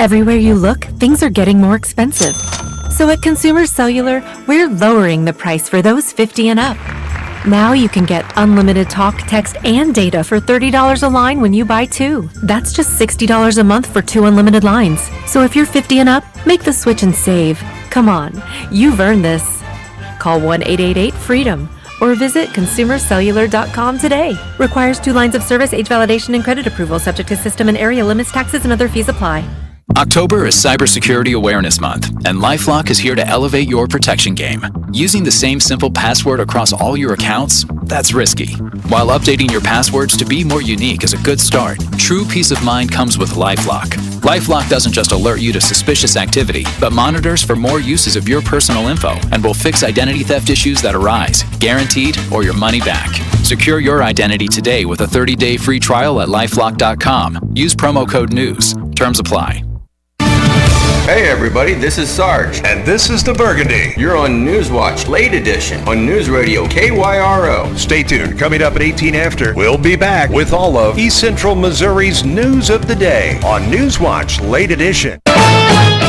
Everywhere you look, things are getting more expensive. So at Consumer Cellular, we're lowering the price for those 50 and up. Now you can get unlimited talk, text, and data for $30 a line when you buy two. That's just $60 a month for 2 unlimited lines. So if you're 50 and up, make the switch and save. Come on, you've earned this. Call 1-888-FREEDOM or visit consumercellular.com today. Requires 2 lines of service, age validation, and credit approval, subject to system and area limits, taxes, and other fees apply. October is Cybersecurity Awareness Month, and LifeLock is here to elevate your protection game. Using the same simple password across all your accounts, that's risky. While updating your passwords to be more unique is a good start, true peace of mind comes with LifeLock. LifeLock doesn't just alert you to suspicious activity, but monitors for more uses of your personal info and will fix identity theft issues that arise, guaranteed, or your money back. Secure your identity today with a 30-day free trial at LifeLock.com. Use promo code NEWS. Terms apply. Hey everybody, this is Sarge. And this is the Burgundy. You're on Newswatch, late edition, on News Radio KYRO. Stay tuned. Coming up at 18 after, we'll be back with all of East Central Missouri's news of the day on Newswatch, late edition.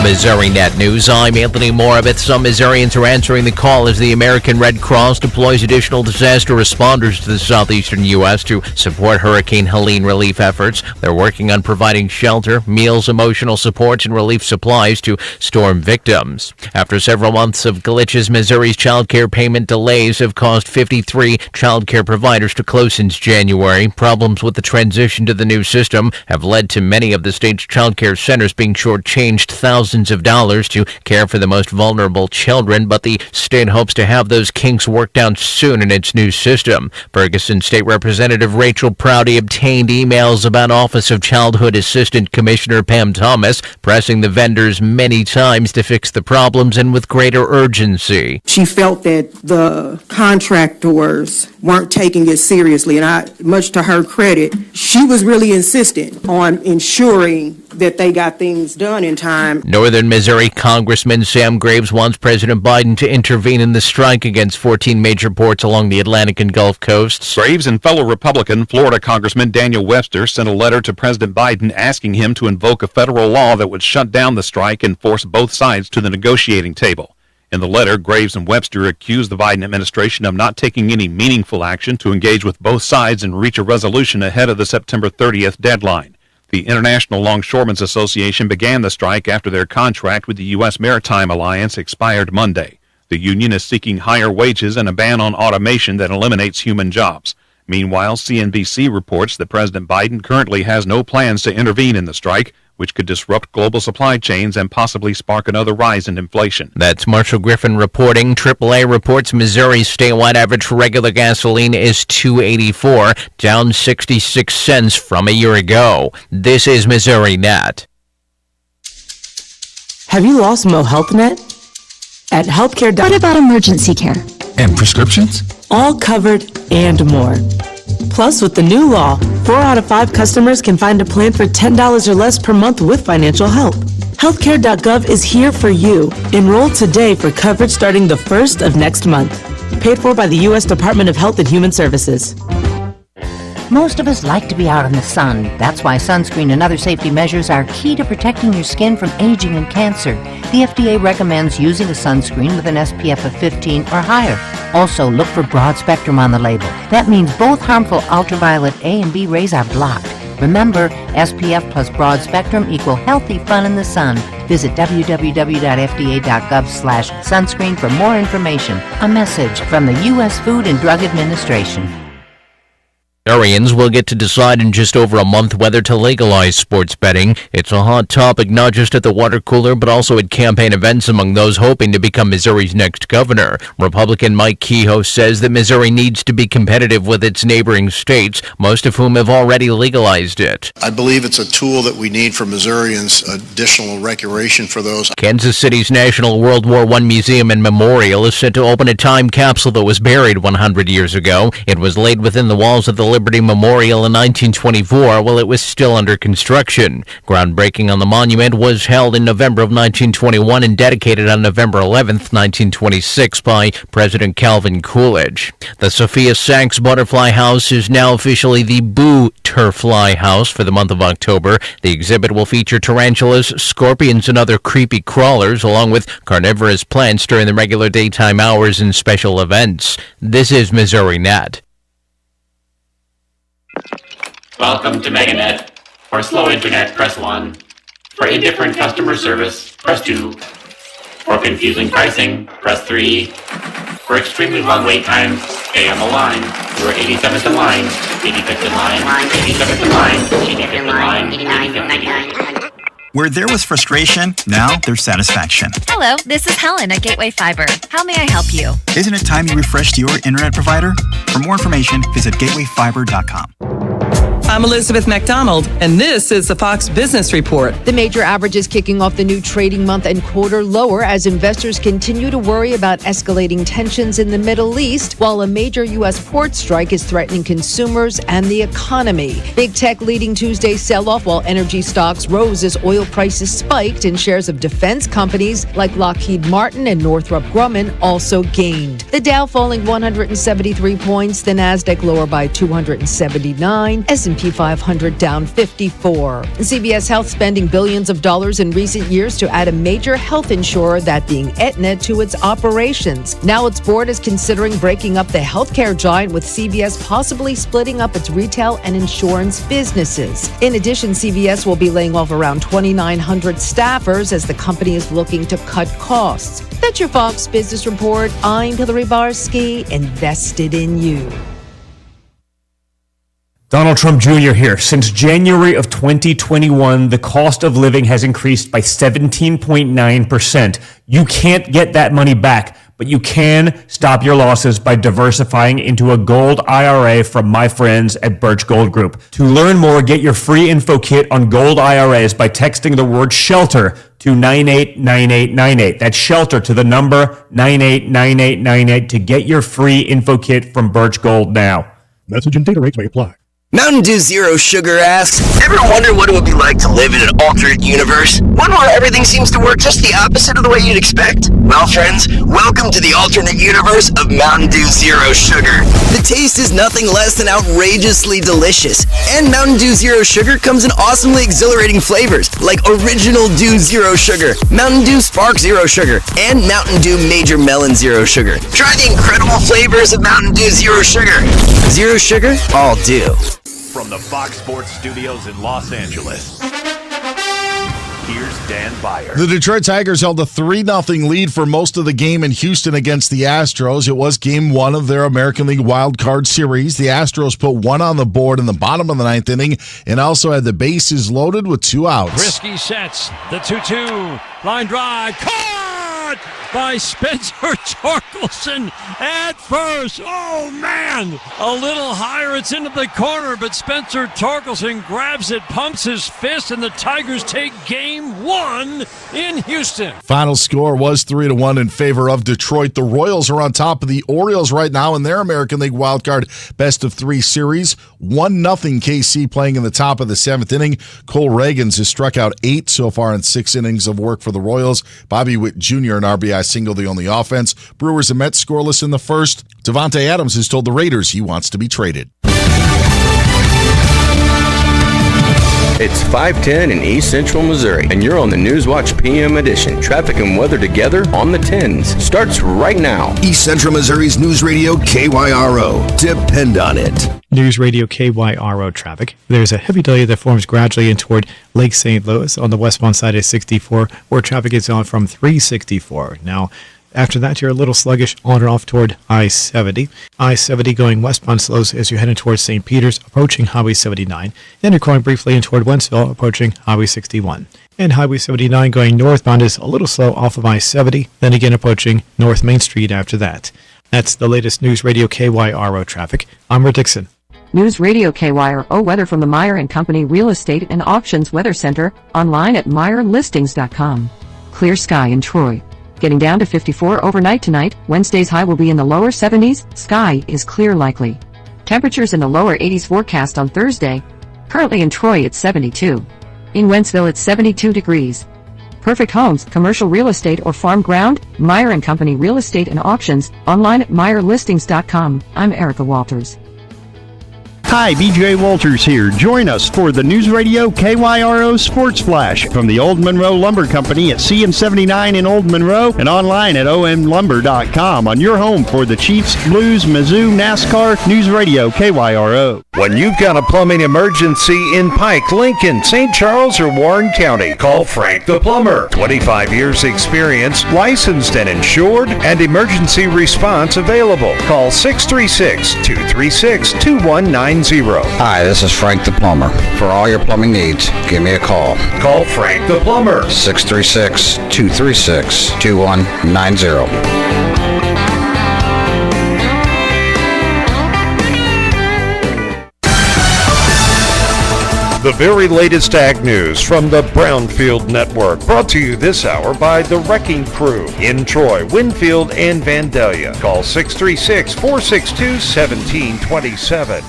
Missouri Net News. I'm Anthony Moravith. Some Missourians are answering the call as the American Red Cross deploys additional disaster responders to the southeastern U.S. to support Hurricane Helene relief efforts. They're working on providing shelter, meals, emotional support, and relief supplies to storm victims. After several months of glitches, Missouri's child care payment delays have caused 53 child care providers to close since January. Problems with the transition to the new system have led to many of the state's child care centers being shortchanged thousands of dollars to care for the most vulnerable children, but the state hopes to have those kinks worked out soon in its new system. Ferguson State Representative Rachel Prouty obtained emails about Office of Childhood Assistant Commissioner Pam Thomas, pressing the vendors many times to fix the problems and with greater urgency. She felt that the contractors weren't taking it seriously, and much to her credit, she was really insistent on ensuring that they got things done in time. Northern Missouri Congressman Sam Graves wants President Biden to intervene in the strike against 14 major ports along the Atlantic and Gulf coasts. Graves and fellow Republican Florida Congressman Daniel Webster sent a letter to President Biden asking him to invoke a federal law that would shut down the strike and force both sides to the negotiating table. In the letter, Graves and Webster accused the Biden administration of not taking any meaningful action to engage with both sides and reach a resolution ahead of the September 30th deadline. The International Longshoremen's Association began the strike after their contract with the U.S. Maritime Alliance expired Monday. The union is seeking higher wages and a ban on automation that eliminates human jobs. Meanwhile, CNBC reports that President Biden currently has no plans to intervene in the strike, which could disrupt global supply chains and possibly spark another rise in inflation. That's Marshall Griffin reporting. AAA reports Missouri's statewide average for regular gasoline is $2.84, down 66 cents from a year ago. This is Missouri Net. Have you lost Mo Health Net? At healthcare. What about emergency care? And prescriptions? All covered and more. Plus, with the new law, 4 out of 5 customers can find a plan for $10 or less per month with financial help. Healthcare.gov is here for you. Enroll today for coverage starting the 1st of next month. Paid for by the U.S. Department of Health and Human Services. Most of us like to be out in the sun. That's why sunscreen and other safety measures are key to protecting your skin from aging and cancer. The FDA recommends using a sunscreen with an SPF of 15 or higher. Also, look for broad spectrum on the label. That means both harmful ultraviolet A and B rays are blocked. Remember, SPF plus broad spectrum equal healthy fun in the sun. Visit www.fda.gov/sunscreen for more information. A message from the U.S. Food and Drug Administration. Missourians will get to decide in just over a month whether to legalize sports betting. It's a hot topic not just at the water cooler, but also at campaign events among those hoping to become Missouri's next governor. Republican Mike Kehoe says that Missouri needs to be competitive with its neighboring states, most of whom have already legalized it. I believe it's a tool that we need for Missourians, additional recreation for those. Kansas City's National World War I Museum and Memorial is set to open a time capsule that was buried 100 years ago. It was laid within the walls of the Liberty Memorial in 1924 while it was still under construction. Groundbreaking on the monument was held in November of 1921 and dedicated on November 11th, 1926 by President Calvin Coolidge. The Sophia Sachs Butterfly House is now officially the Boo Turfly House for the month of October. The exhibit will feature tarantulas, scorpions, and other creepy crawlers, along with carnivorous plants during the regular daytime hours and special events. This is Missouri Net. Welcome to MegaNet. For slow internet, press 1. For indifferent customer service, press 2. For confusing pricing, press 3. For extremely long wait times, stay on the line. You are 87th in line, 85th in line, 87th in line, 85th in line, 85th in line. Where there was frustration, now there's satisfaction. Hello, this is Helen at Gateway Fiber. How may I help you? Isn't it time you refreshed your internet provider? For more information, visit gatewayfiber.com. I'm Elizabeth McDonald, and this is the Fox Business Report. The major averages kicking off the new trading month and quarter lower as investors continue to worry about escalating tensions in the Middle East, while a major U.S. port strike is threatening consumers and the economy. Big tech leading Tuesday's sell-off, while energy stocks rose as oil prices spiked, and shares of defense companies like Lockheed Martin and Northrop Grumman also gained. The Dow falling 173 points, the Nasdaq lower by 279, S&P 500 down 54. CVS Health spending billions of dollars in recent years to add a major health insurer, that being Aetna, to its operations. Now its board is considering breaking up the healthcare giant, with CVS possibly splitting up its retail and insurance businesses. In addition, CVS will be laying off around 2,900 staffers as the company is looking to cut costs. That's your Fox Business Report. I'm Hillary Barsky, invested in you. Donald Trump Jr. here. Since January of 2021, the cost of living has increased by 17.9%. You can't get that money back, but you can stop your losses by diversifying into a gold IRA from my friends at Birch Gold Group. To learn more, get your free info kit on gold IRAs by texting the word SHELTER to 989898. That's SHELTER to the number 989898 to get your free info kit from Birch Gold now. Message and data rates may apply. Mountain Dew Zero Sugar asks, ever wonder what it would be like to live in an alternate universe? One where everything seems to work just the opposite of the way you'd expect? Well, friends, welcome to the alternate universe of Mountain Dew Zero Sugar. The taste is nothing less than outrageously delicious. And Mountain Dew Zero Sugar comes in awesomely exhilarating flavors, like Original Dew Zero Sugar, Mountain Dew Spark Zero Sugar, and Mountain Dew Major Melon Zero Sugar. Try the incredible flavors of Mountain Dew Zero Sugar. Zero Sugar, all dew. From the Fox Sports Studios in Los Angeles, here's Dan Byer. The Detroit Tigers held a 3-0 lead for most of the game in Houston against the Astros. It was game one of their American League Wild Card Series. The Astros put one on the board in the bottom of the ninth inning and also had the bases loaded with 2 outs. Risky sets, the 2-2, line drive, caught by Spencer Torkelson at first. Oh, man! A little higher, it's into the corner, but Spencer Torkelson grabs it, pumps his fist, and the Tigers take game one in Houston. Final score was 3-1 in favor of Detroit. The Royals are on top of the Orioles right now in their American League wildcard best-of-3 series. 1-0 KC playing in the top of the 7th inning. Cole Reagans has struck out 8 so far in 6 innings of work for the Royals. Bobby Witt Jr. an RBI single, the only offense. Brewers and Mets scoreless in the first. Devontae Adams has told the Raiders he wants to be traded. It's 5:10 in East Central Missouri, and you're on the Newswatch PM edition. Traffic and weather together on the 10s. Starts right now. East Central Missouri's News Radio KYRO. Depend on it. News Radio KYRO traffic. There's a heavy delay that forms gradually in toward Lake St. Louis on the westbound side of 64, where traffic is on from 364. Now, after that, you're a little sluggish on and off toward I-70. I-70 going westbound slows as you're heading towards St. Peter's, approaching Highway 79. Then you're going briefly in toward Wentzville, approaching Highway 61. And Highway 79 going northbound is a little slow off of I-70, then again approaching North Main Street after that. That's the latest News Radio KYRO traffic. I'm Rick Dixon. News Radio KYRO weather from the Meyer & Company Real Estate and Auctions Weather Center, online at MeyerListings.com. Clear sky in Troy. Getting down to 54 overnight tonight. Wednesday's high will be in the lower 70s. Sky is clear likely. Temperatures in the lower 80s forecast on Thursday. Currently in Troy, it's 72. In Wentzville, it's 72 degrees. Perfect homes, commercial real estate, or farm ground? Meyer & Company Real Estate and Auctions, online at MeyerListings.com. I'm Erica Walters. Hi, BJ Walters here. Join us for the News Radio KYRO Sports Flash from the Old Monroe Lumber Company at CM79 in Old Monroe and online at omlumber.com on your home for the Chiefs, Blues, Mizzou, NASCAR, News Radio KYRO. When you've got a plumbing emergency in Pike, Lincoln, St. Charles, or Warren County, call Frank the Plumber. 25 years experience, licensed and insured, and emergency response available. Call 636-236-2190. Hi, this is Frank the Plumber. For all your plumbing needs, give me a call. Call Frank the Plumber. 636-236-2190. The very latest ag news from the Brownfield Network, brought to you this hour by the Wrecking Crew in Troy, Winfield, and Vandalia. Call 636-462-1727.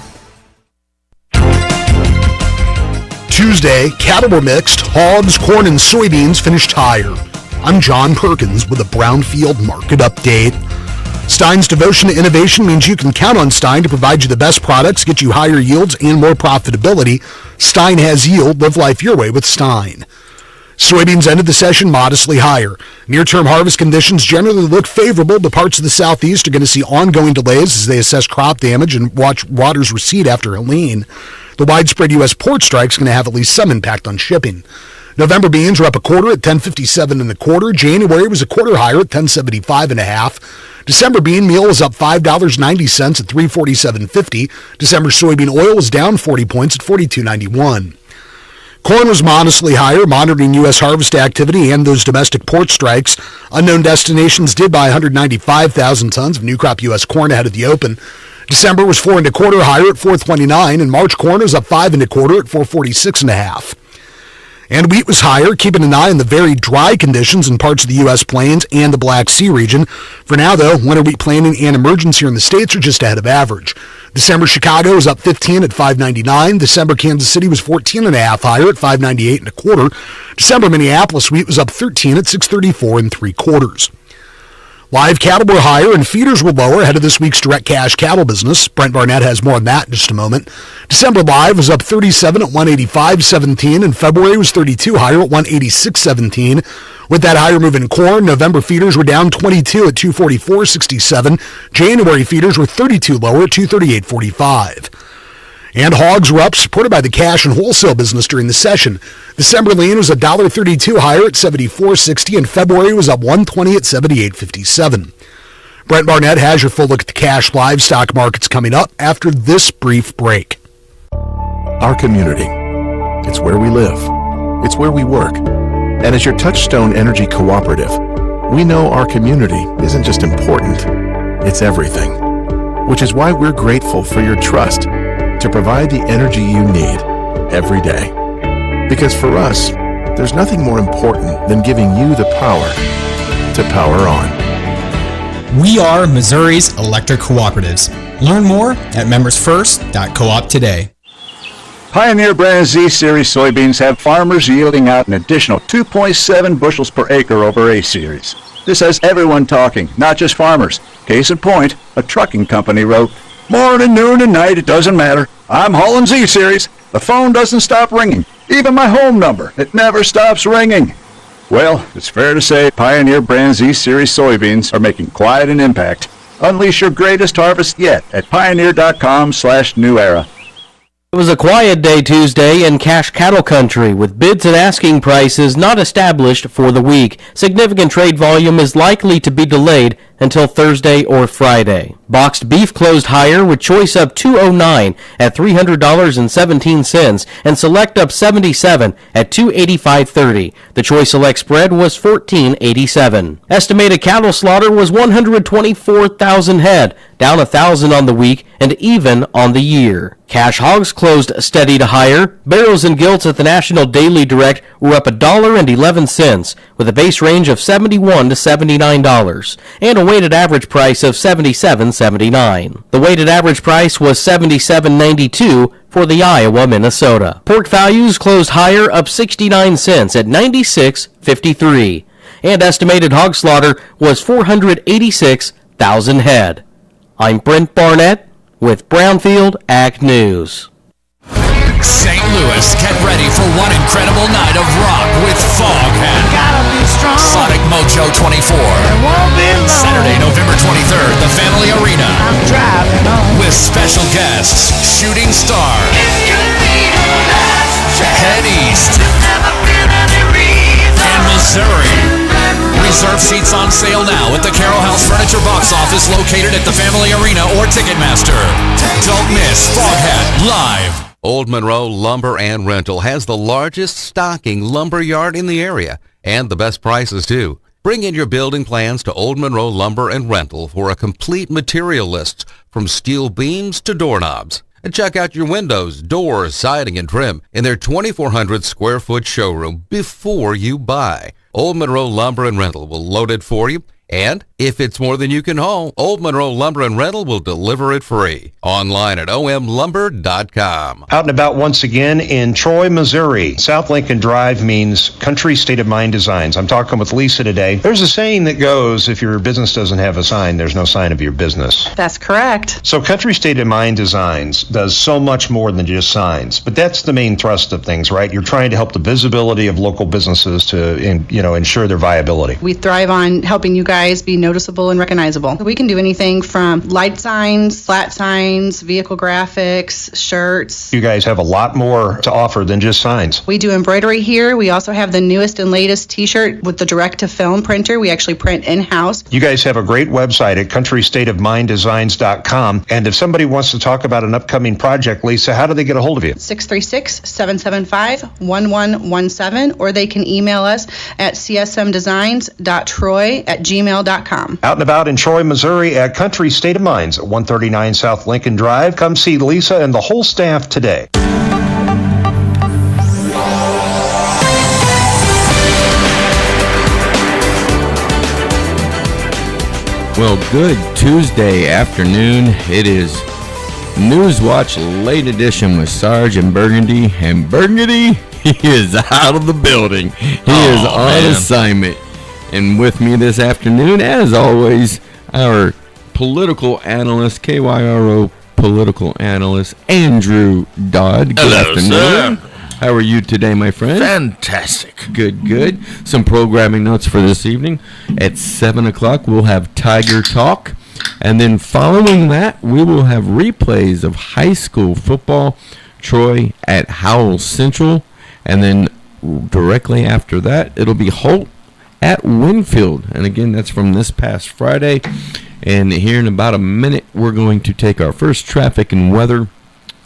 Tuesday, cattle were mixed, hogs, corn, and soybeans finished higher. I'm John Perkins with a Brownfield Market Update. Stein's devotion to innovation means you can count on Stein to provide you the best products, get you higher yields, and more profitability. Stein has yield. Live life your way with Stein. Soybeans ended the session modestly higher. Near-term harvest conditions generally look favorable, but parts of the southeast are going to see ongoing delays as they assess crop damage and watch waters recede after Helene. The widespread U.S. port strike is going to have at least some impact on shipping. November beans were up a quarter at $10.57 1/4. January was a quarter higher at $10.75 1/2. December bean meal was up $5.90 at $347.50. December soybean oil was down 40 points at $42.91. Corn was modestly higher, monitoring U.S. harvest activity and those domestic port strikes. Unknown destinations did buy 195,000 tons of new crop U.S. corn ahead of the open. December was 4 1/4 higher at $429, and March corn was up 5 1/4 at $446 1/2. And wheat was higher, keeping an eye on the very dry conditions in parts of the U.S. plains and the Black Sea region. For now, though, winter wheat planting and emergence here in the States are just ahead of average. December Chicago was up 15 at $5.99. December Kansas City was 14 1/2 higher at $5.98 1/4. December Minneapolis wheat was up 13 at $6.34 3/4. Live cattle were higher and feeders were lower ahead of this week's direct cash cattle business. Brent Barnett has more on that in just a moment. December live was up 37 at $185.17, and February was 32 higher at $186.17. With that higher move in corn, November feeders were down 22 at $244.67. January feeders were 32 lower at $238.45. And hogs were up, supported by the cash and wholesale business during the session. December lean was $1.32 higher at $74.60, and February was up $1.20 at $78.57. Brent Barnett has your full look at the cash livestock markets coming up after this brief break. Our community. It's where we live. It's where we work. And as your Touchstone Energy Cooperative, we know our community isn't just important, it's everything. Which is why we're grateful for your trust to provide the energy you need every day. Because for us, there's nothing more important than giving you the power to power on. We are Missouri's electric cooperatives. Learn more at membersfirst.coop today. Pioneer brand Z-Series soybeans have farmers yielding out an additional 2.7 bushels per acre over A-Series. This has everyone talking, not just farmers. Case in point, a trucking company wrote, "Morning, noon, and night, it doesn't matter. I'm hauling Z-Series. The phone doesn't stop ringing. Even my home number, it never stops ringing." Well, it's fair to say Pioneer brand Z-Series soybeans are making quite an impact. Unleash your greatest harvest yet at pioneer.com/new era. It was a quiet day Tuesday in cash cattle country, with bids and asking prices not established for the week. Significant trade volume is likely to be delayed until Thursday or Friday. Boxed beef closed higher, with choice up $209 at $300.17 and select up $77 at $285.30. The choice select spread was $14.87. Estimated cattle slaughter was 124,000 head, down 1,000 on the week and even on the year. Cash hogs closed steady to higher. Barrows and gilts at the National Daily Direct were up $1.11, with a base range of $71 to $79 and a weighted average price of $77.79. The weighted average price was $77.92 for the Iowa, Minnesota. Pork values closed higher, up 69 cents at $96.53, and estimated hog slaughter was 486,000 head. I'm Brent Barnett with Brownfield Ag News. St. Louis, get ready for one incredible night of rock with Foghat. Sonic Mojo 24. Saturday, November 23rd, the Family Arena. With special guests, Shooting Star. Head East. And Missouri. Reserve seats on sale now at the Carroll House Furniture box office located at the Family Arena or Ticketmaster. Don't miss Foghat live. Old Monroe Lumber and Rental has the largest stocking lumber yard in the area and the best prices too. Bring in your building plans to Old Monroe Lumber and Rental for a complete material list from steel beams to doorknobs. And check out your windows, doors, siding, and trim in their 2,400 square foot showroom before you buy. Old Monroe Lumber and Rental will load it for you. And if it's more than you can haul, Old Monroe Lumber and Rental will deliver it free. Online at omlumber.com. Out and about once again in Troy, Missouri. South Lincoln Drive means Country State of Mind Designs. I'm talking with Lisa today. There's a saying that goes, if your business doesn't have a sign, there's no sign of your business. That's correct. So Country State of Mind Designs does so much more than just signs. But that's the main thrust of things, right? You're trying to help the visibility of local businesses to, ensure their viability. We thrive on helping you guys be noticeable and recognizable. We can do anything from light signs, flat signs, vehicle graphics, shirts. You guys have a lot more to offer than just signs. We do embroidery here. We also have the newest and latest t-shirt with the direct-to-film printer. We actually print in-house. You guys have a great website at countrystateofminddesigns.com. And if somebody wants to talk about an upcoming project, Lisa, how do they get a hold of you? 636-775-1117, or they can email us at csmdesigns.troy@gmail.com. Out and about in Troy, Missouri at Country State of Minds at 139 South Lincoln Drive. Come see Lisa and the whole staff today. Well, good Tuesday afternoon. It is Newswatch Late Edition with Sarge and Burgundy. And Burgundy, he is out of the building. He is on assignment. And with me this afternoon, as always, our political analyst, KYRO political analyst, Andrew Dodd. Good afternoon. Sir. How are you today, my friend? Fantastic. Good. Some programming notes for this evening. At 7 o'clock, we'll have Tiger Talk. And then following that, we will have replays of high school football, Troy at Howell Central. And then directly after that, it'll be Holt at Winfield. And again, that's from this past Friday. And here in about a minute, we're going to take our first traffic and weather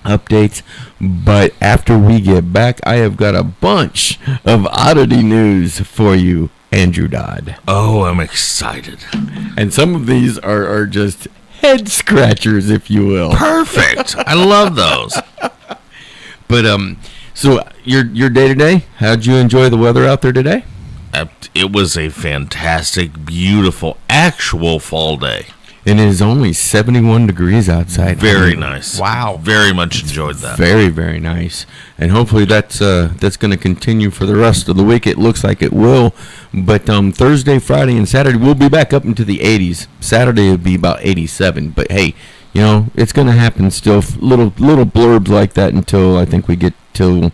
updates. But after we get back, I have got a bunch of oddity news for you, Andrew Dodd. Oh, I'm excited. And some of these are just head scratchers, if you will. Perfect. I love those. But so your day today, how'd you enjoy the weather out there today? It was a fantastic, beautiful, actual fall day. And it is only 71 degrees outside. Very nice. Wow. Very much enjoyed that. Very, very nice. And hopefully that's going to continue for the rest of the week. It looks like it will. But Thursday, Friday, and Saturday, we'll be back up into the 80s. Saturday will be about 87. But, hey, it's going to happen still. Little blurbs like that until I think we get till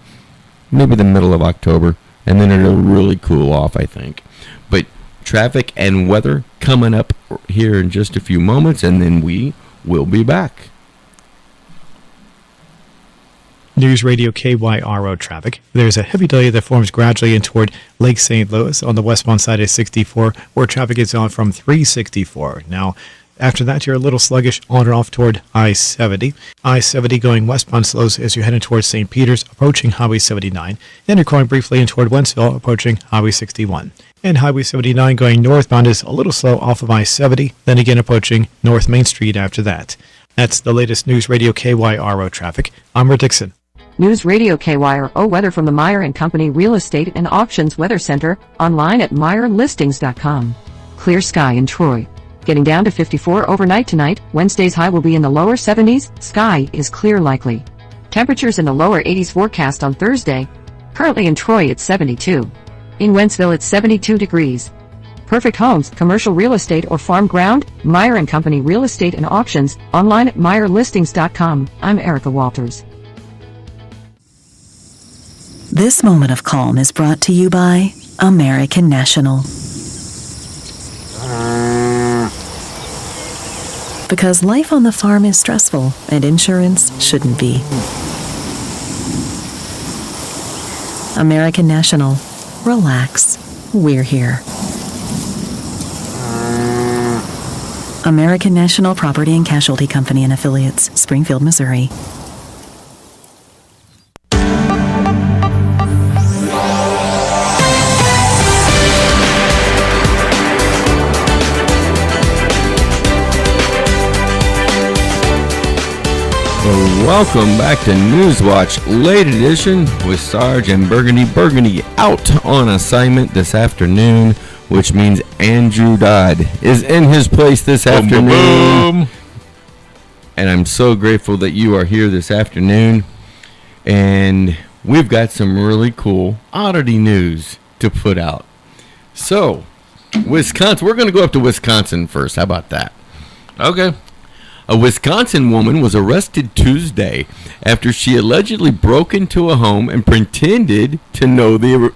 maybe the middle of October. And then it'll really cool off, I think. But traffic and weather coming up here in just a few moments, and then we will be back. News Radio KYRO traffic. There's a heavy delay that forms gradually in toward Lake St. Louis on the westbound side of 64, where traffic is on from 364. Now, after that, you're a little sluggish on and off toward I-70. I-70 going westbound slows as you're heading towards St. Peter's, approaching Highway 79. Then you're going briefly in toward Wentzville, approaching Highway 61. And Highway 79 going northbound is a little slow off of I-70, then again approaching North Main Street after that. That's the latest News Radio KYRO traffic. I'm Rick Dixon. News Radio KYRO weather from the Meyer and Company Real Estate and Auctions Weather Center, online at MeyerListings.com. Clear sky in Troy. Getting down to 54 overnight tonight. Wednesday's high will be in the lower 70s. Sky is clear likely. Temperatures in the lower 80s forecast on Thursday. Currently in Troy it's 72. In Wentzville it's 72 degrees. Perfect homes, commercial real estate or farm ground. Meyer and Company Real Estate and Auctions, online at MeyerListings.com. I'm Erica Walters. This moment of calm is brought to you by American National. Because life on the farm is stressful and insurance shouldn't be. American National. Relax. We're here. American National Property and Casualty Company and Affiliates, Springfield, Missouri. Welcome back to Newswatch Late Edition with Sarge and Burgundy. Burgundy out on assignment this afternoon, which means Andrew Dodd is in his place this afternoon. Boom. And I'm so grateful that you are here this afternoon. And we've got some really cool oddity news to put out. So, Wisconsin, we're going to go up to Wisconsin first. How about that? Okay. A Wisconsin woman was arrested Tuesday after she allegedly broke into a home and pretended to know the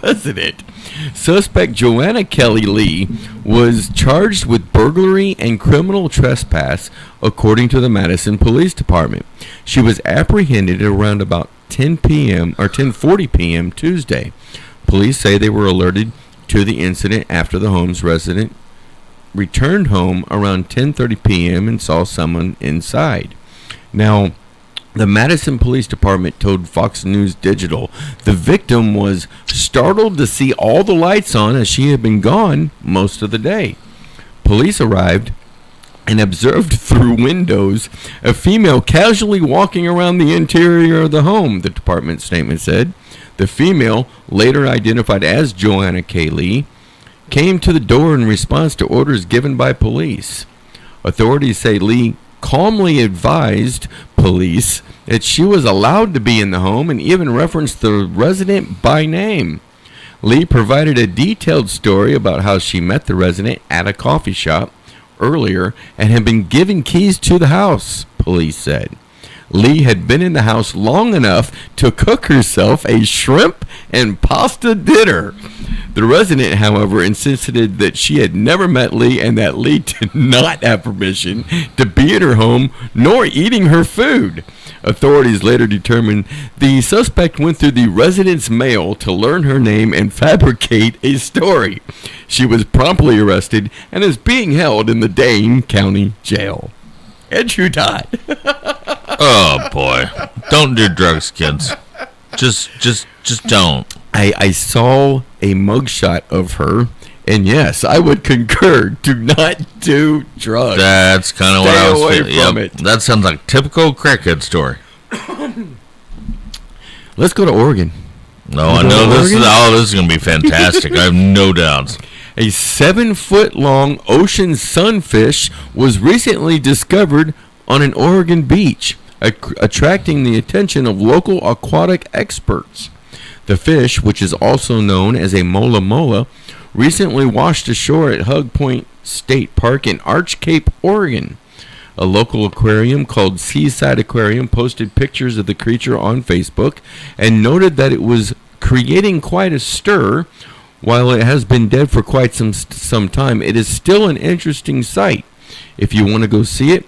resident. Suspect Joanna Kelly Lee was charged with burglary and criminal trespass, according to the Madison Police Department. She was apprehended at around about 10 p.m. or 10:40 p.m. Tuesday. Police say they were alerted to the incident after the home's resident returned home around 10:30 p.m. and saw someone inside. Now, the Madison Police Department told Fox News Digital the victim was startled to see all the lights on as she had been gone most of the day. Police arrived and observed through windows a female casually walking around the interior of the home, the department statement said. The female, later identified as Joanna K. Lee, came to the door in response to orders given by police. Authorities say Lee calmly advised police that she was allowed to be in the home and even referenced the resident by name. Lee provided a detailed story about how she met the resident at a coffee shop earlier and had been given keys to the house, police said. Lee had been in the house long enough to cook herself a shrimp and pasta dinner. The resident, however, insisted that she had never met Lee and that Lee did not have permission to be in her home nor eating her food. Authorities later determined the suspect went through the resident's mail to learn her name and fabricate a story. She was promptly arrested and is being held in the Dane County Jail. Andrew Dodd. Oh boy! Don't do drugs, kids. Just don't. I saw a mugshot of her, and yes, I would concur. Do not do drugs. That's kind of what I was feeling. From it. That sounds like a typical crackhead story. Let's go to Oregon. No, I know this is. Oh, this is going to be fantastic. I have no doubts. A 7-foot-long ocean sunfish was recently discovered on an Oregon beach, attracting the attention of local aquatic experts. The fish, which is also known as a mola mola, recently washed ashore at Hug Point State Park in Arch Cape, Oregon. A local aquarium called Seaside Aquarium posted pictures of the creature on Facebook and noted that it was creating quite a stir. While it has been dead for quite some time, it is still an interesting sight. If you want to go see it,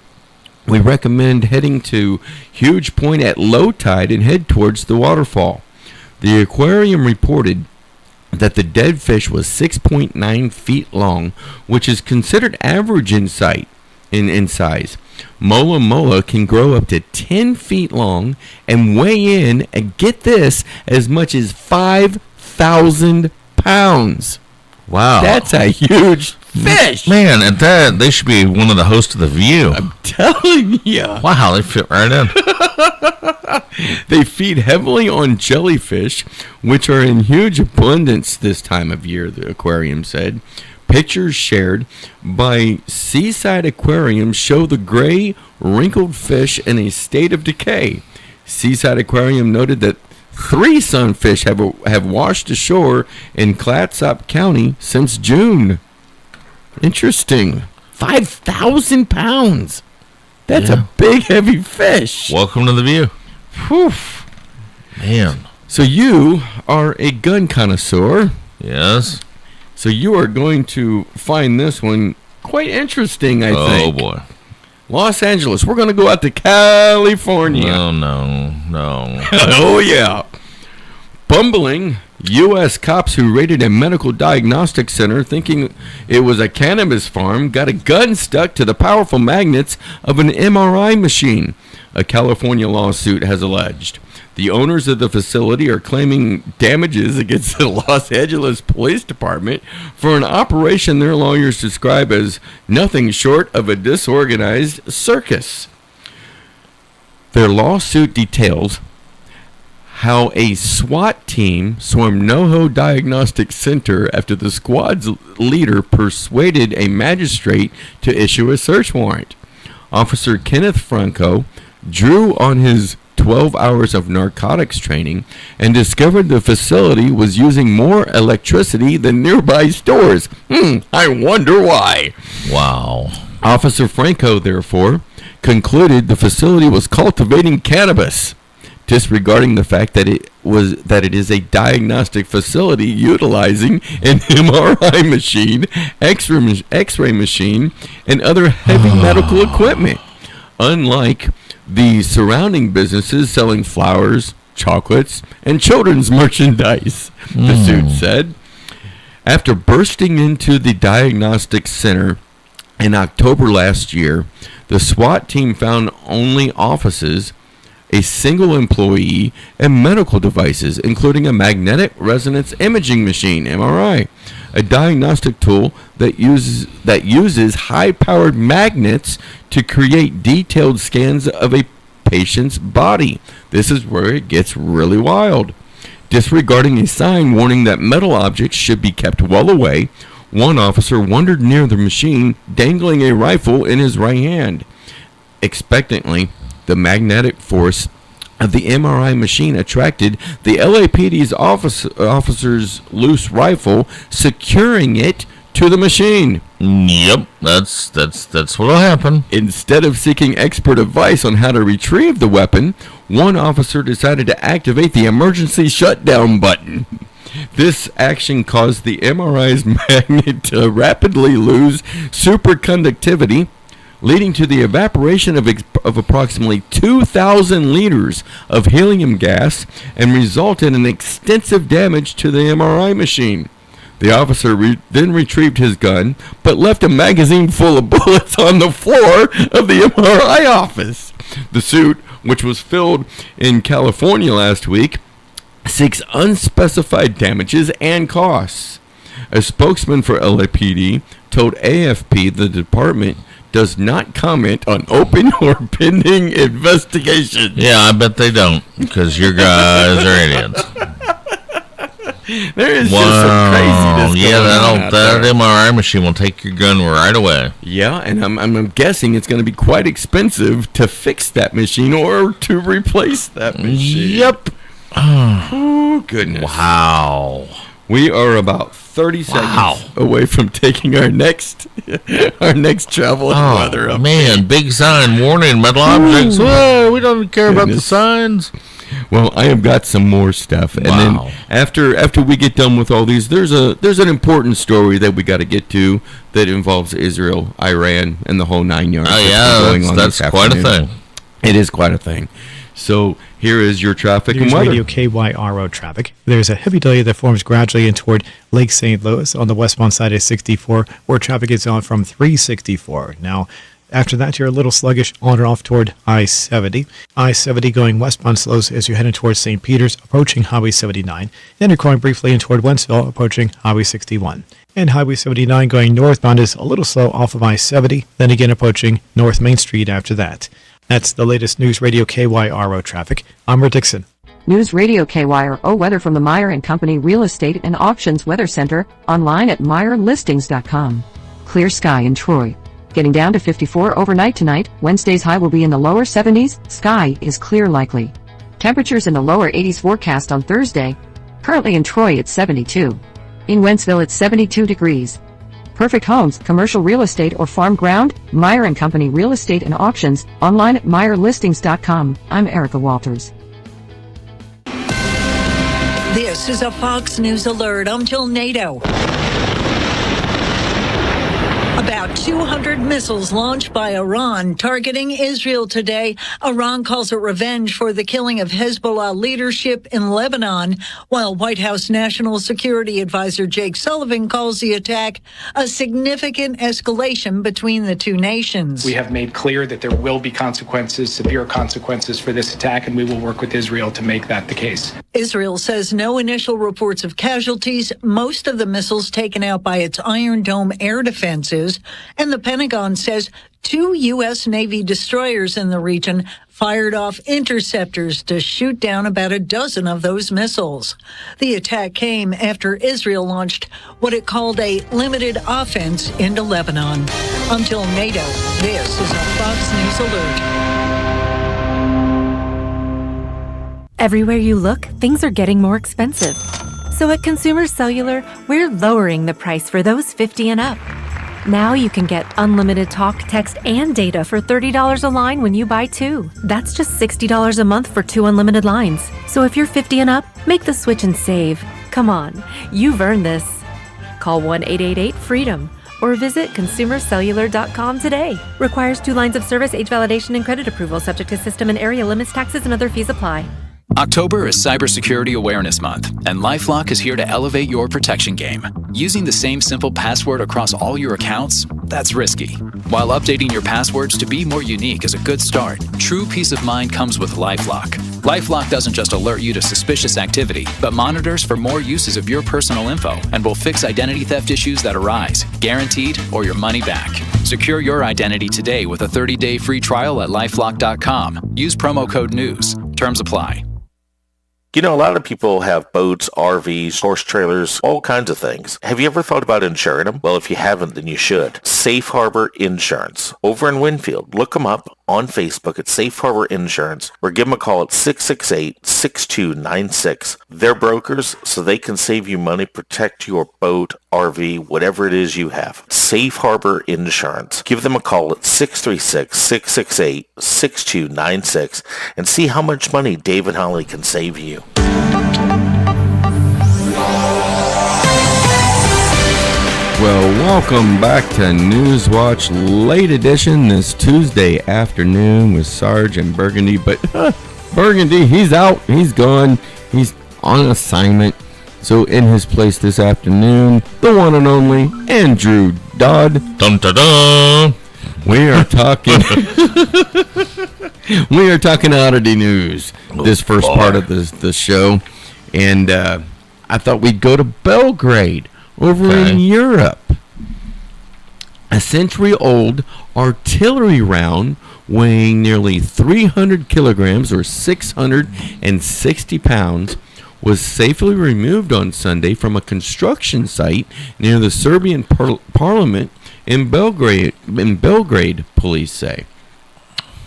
we recommend heading to Huge Point at low tide and head towards the waterfall. The aquarium reported that the dead fish was 6.9 feet long, which is considered average in size. Mola mola can grow up to 10 feet long and weigh in, and get this, as much as 5,000 pounds. Wow. That's a huge fish. Man, at that, they should be one of the hosts of The View. I'm telling you. Wow, they fit right in. They feed heavily on jellyfish, which are in huge abundance this time of year, the aquarium said. Pictures shared by Seaside Aquarium show the gray, wrinkled fish in a state of decay. Seaside Aquarium noted that 3 sunfish have washed ashore in Clatsop County since June. Interesting. 5,000 pounds. That's a big, heavy fish. Welcome to The View. Whew. Man. So you are a gun connoisseur. Yes. So you are going to find this one quite interesting, I think. Oh, boy. Los Angeles. We're going to go out to California. No. Oh, yeah. Bumbling U.S. cops who raided a medical diagnostic center thinking it was a cannabis farm got a gun stuck to the powerful magnets of an MRI machine, a California lawsuit has alleged. The owners of the facility are claiming damages against the Los Angeles Police Department for an operation their lawyers describe as nothing short of a disorganized circus. Their lawsuit details how a SWAT team swarmed NoHo Diagnostic Center after the squad's leader persuaded a magistrate to issue a search warrant. Officer Kenneth Franco drew on his 12 hours of narcotics training and discovered the facility was using more electricity than nearby stores. I wonder why. Wow. Officer Franco, therefore, concluded the facility was cultivating cannabis, disregarding the fact that it is a diagnostic facility utilizing an MRI machine, X-ray machine, and other heavy medical equipment. Unlike the surrounding businesses selling flowers, chocolates, and children's merchandise, the suit said. After bursting into the diagnostic center in October last year, the SWAT team found only offices, a single employee, and medical devices, including a magnetic resonance imaging machine, MRI, a diagnostic tool that uses high-powered magnets to create detailed scans of a patient's body. This is where it gets really wild. Disregarding a sign warning that metal objects should be kept well away, one officer wandered near the machine, dangling a rifle in his right hand. Expectantly, the magnetic force of the MRI machine attracted the LAPD's officer's loose rifle, securing it to the machine. Yep, that's what'll happen. Instead of seeking expert advice on how to retrieve the weapon, one officer decided to activate the emergency shutdown button. This action caused the MRI's magnet to rapidly lose superconductivity, leading to the evaporation of approximately 2,000 liters of helium gas and resulted in extensive damage to the MRI machine. The officer then retrieved his gun, but left a magazine full of bullets on the floor of the MRI office. The suit, which was filed in California last week, seeks unspecified damages and costs. A spokesman for LAPD told AFP the department does not comment on open or pending investigations. Yeah, I bet they don't, because your guys are idiots. There is just some craziness going on that MRI machine will take your gun right away. Yeah, and I'm guessing it's going to be quite expensive to fix that machine or to replace that machine. Yep. Oh, goodness. Wow. We are about 30 seconds away from taking our next travel and weather update. Man, big sign warning metal objects. Whoa, we don't care about the signs. Well, I have got some more stuff, and then after we get done with all these, there's an important story that we got to get to that involves Israel, Iran, and the whole 9 yards. Oh yeah, that's quite a thing. It is quite a thing. So here is your traffic and weather. Radio KYRO traffic. There's a heavy delay that forms gradually in toward Lake St. Louis on the westbound side of 64, where traffic is on from 364. Now, After that, you're a little sluggish on or off toward I-70. I-70 going westbound slows as you're heading towards St. Peter's, approaching Highway 79. Then you're going briefly in toward Wentzville, approaching Highway 61. And Highway 79 going northbound is a little slow off of I-70, then again approaching North Main Street after that. That's the latest News Radio KYRO traffic. I'm Rick Dixon. News Radio KYRO weather from the Meyer & Company Real Estate and Auctions Weather Center, online at MeyerListings.com. Clear sky in Troy. Getting down to 54 overnight tonight. Wednesday's high will be in the lower 70s. Sky is clear likely. Temperatures in the lower 80s forecast on Thursday. Currently in Troy it's 72. In Wentzville it's 72 degrees. Perfect homes, commercial real estate or farm ground. Meyer & Company Real Estate and Auctions, online at MeyerListings.com. I'm Erica Walters. This is a Fox News alert. I'm Jill Nato. About 200 missiles launched by Iran targeting Israel today. Iran calls it revenge for the killing of Hezbollah leadership in Lebanon, while White House National Security Advisor Jake Sullivan calls the attack a significant escalation between the two nations. We have made clear that there will be consequences, severe consequences for this attack, and we will work with Israel to make that the case. Israel says no initial reports of casualties, most of the missiles taken out by its Iron Dome air defenses. And the Pentagon says 2 U.S. Navy destroyers in the region fired off interceptors to shoot down about a dozen of those missiles. The attack came after Israel launched what it called a limited offense into Lebanon. Until NATO, this is a Fox News Alert. Everywhere you look, things are getting more expensive. So at Consumer Cellular, we're lowering the price for those 50 and up. Now you can get unlimited talk, text, and data for $30 a line when you buy 2. That's just $60 a month for 2 unlimited lines. So if you're 50 and up, make the switch and save. Come on, you've earned this. Call 1-888-FREEDOM or visit consumercellular.com today. Requires 2 lines of service, age validation, and credit approval, subject to system and area limits, taxes, and other fees apply. October is Cybersecurity Awareness Month, and LifeLock is here to elevate your protection game. Using the same simple password across all your accounts, that's risky. While updating your passwords to be more unique is a good start, true peace of mind comes with LifeLock. LifeLock doesn't just alert you to suspicious activity, but monitors for more uses of your personal info and will fix identity theft issues that arise, guaranteed, or your money back. Secure your identity today with a 30-day free trial at LifeLock.com. Use promo code NEWS. Terms apply. You know, a lot of people have boats, RVs, horse trailers, all kinds of things. Have you ever thought about insuring them? Well, if you haven't, then you should. Safe Harbor Insurance. Over in Winfield, look them up on Facebook at Safe Harbor Insurance or give them a call at 668-6296. They're brokers, so they can save you money, protect your boat, RV, whatever it is you have. Safe Harbor Insurance. Give them a call at 636-668-6296 and see how much money Dave and Holly can save you. Well, welcome back to Newswatch Late Edition this Tuesday afternoon with Sarge and Burgundy. But Burgundy, he's out, he's gone, he's on assignment. So in his place this afternoon, the one and only Andrew Dodd. Dun dun dun. We are talking oddity news this first part of the show. And I thought we'd go to Belgrade over in Europe. A century-old artillery round weighing nearly 300 kilograms or 660 pounds was safely removed on Sunday from a construction site near the Serbian parliament in Belgrade, police say.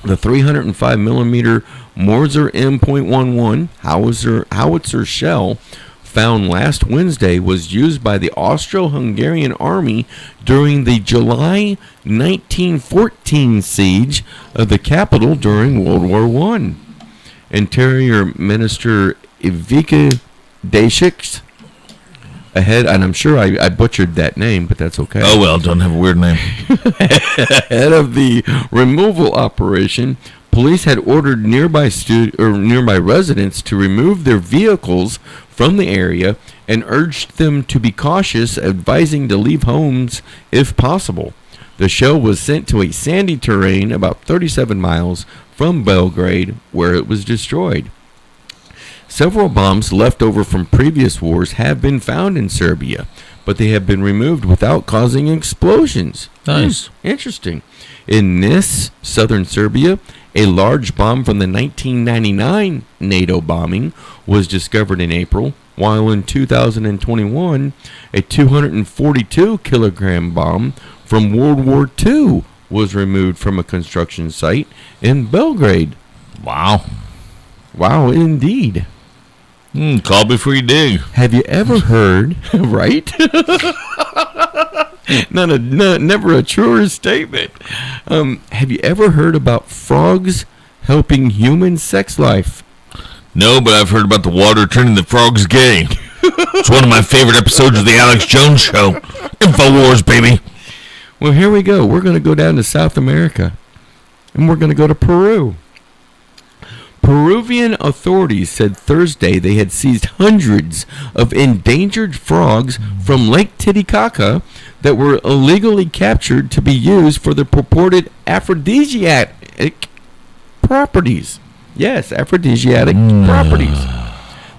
The 305 millimeter Morzer M.11 howitzer shell found last Wednesday was used by the Austro-Hungarian army during the July 1914 siege of the capital during World War I. Interior Minister Ivica Dashik ahead, and I'm sure I butchered that name, but that's okay. Oh well, don't have a weird name. Ahead of the removal operation, police had ordered nearby residents to remove their vehicles from the area and urged them to be cautious, advising to leave homes if possible. The shell was sent to a sandy terrain about 37 miles from Belgrade, where it was destroyed. Several bombs left over from previous wars have been found in Serbia, but they have been removed without causing explosions. Nice. Interesting. In Nis, southern Serbia, a large bomb from the 1999 NATO bombing was discovered in April, while in 2021, a 242-kilogram bomb from World War II was removed from a construction site in Belgrade. Wow. Wow, indeed. Call before you dig. Have you ever heard, right? Never a truer statement. Have you ever heard about frogs helping human sex life? No, but I've heard about the water turning the frogs gay. It's one of my favorite episodes of the Alex Jones Show. InfoWars, baby. Well, here we go. We're going to go down to South America, and we're going to go to Peru. Peruvian authorities said Thursday they had seized hundreds of endangered frogs from Lake Titicaca that were illegally captured to be used for their purported aphrodisiac properties. Yes, aphrodisiac properties.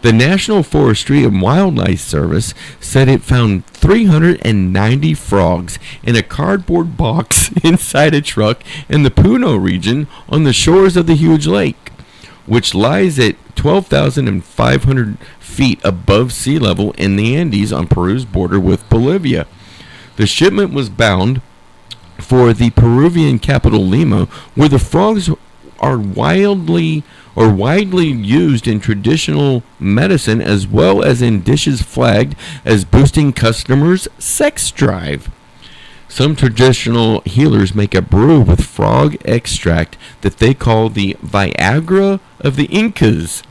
The National Forestry and Wildlife Service said it found 390 frogs in a cardboard box inside a truck in the Puno region on the shores of the huge lake, which lies at 12,500 feet above sea level in the Andes on Peru's border with Bolivia. The shipment was bound for the Peruvian capital Lima, where the frogs are widely used in traditional medicine as well as in dishes flagged as boosting customers' sex drive. Some traditional healers make a brew with frog extract that they call the Viagra of the Incas,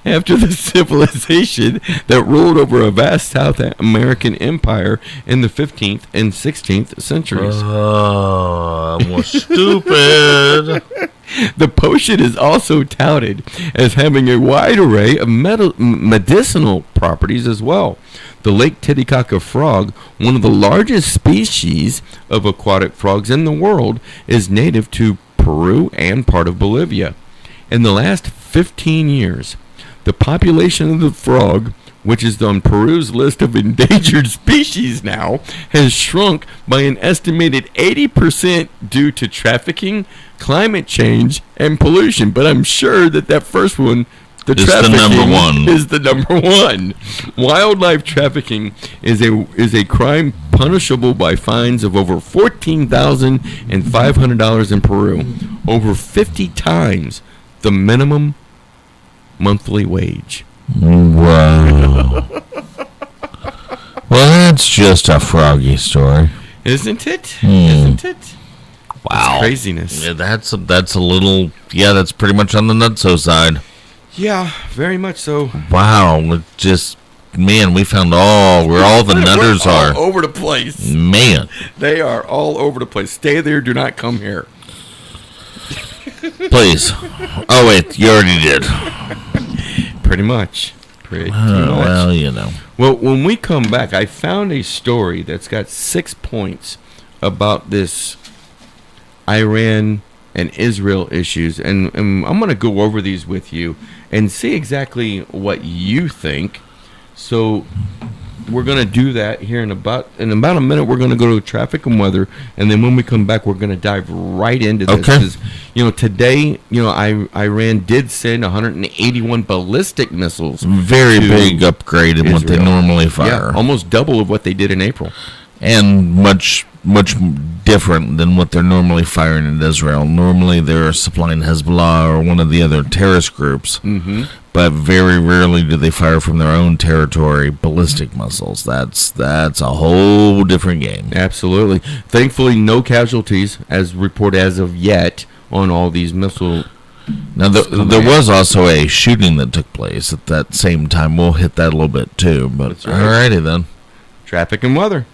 after the civilization that ruled over a vast South American empire in the 15th and 16th centuries. Oh, I'm stupid. The potion is also touted as having a wide array of medicinal properties as well. The Lake Titicaca frog, one of the largest species of aquatic frogs in the world, is native to Peru and part of Bolivia. In the last 15 years, the population of the frog, which is on Peru's list of endangered species now, has shrunk by an estimated 80% due to trafficking, climate change, and pollution. But I'm sure that first one, the trafficking, is the number one. Wildlife trafficking is a crime punishable by fines of over $14,500 in Peru, over 50 times the minimum monthly wage. Wow. Well, that's just a froggy story. Isn't it? Isn't it? Wow. That's craziness. Yeah, that's a little, that's pretty much on the nutso side. Yeah, very much so. Wow. We found where all the nutters are. All over the place. Man. They are all over the place. Stay there. Do not come here. Please. Oh, wait. You already did. Pretty much. Pretty much. Well, you know. Well, when we come back, I found a story that's got 6 points about this Iran and Israel issues, and I'm going to go over these with you and see exactly what you think. So we're going to do that here in about a minute. We're going to go to traffic and weather, and then when we come back, we're going to dive right into this. Okay. Because, today, Iran did send 181 ballistic missiles. Very big upgrade in what they normally fire. Yeah, almost double of what they did in April. And much different than what they're normally firing in Israel. Normally they're supplying Hezbollah or one of the other terrorist groups. Mm-hmm. But very rarely do they fire from their own territory ballistic missiles. That's a whole different game. Absolutely. Thankfully, no casualties as reported as of yet on all these missile. Now, there was also a shooting that took place at that same time. We'll hit that a little bit too. But That's right. Alrighty then. Traffic and weather.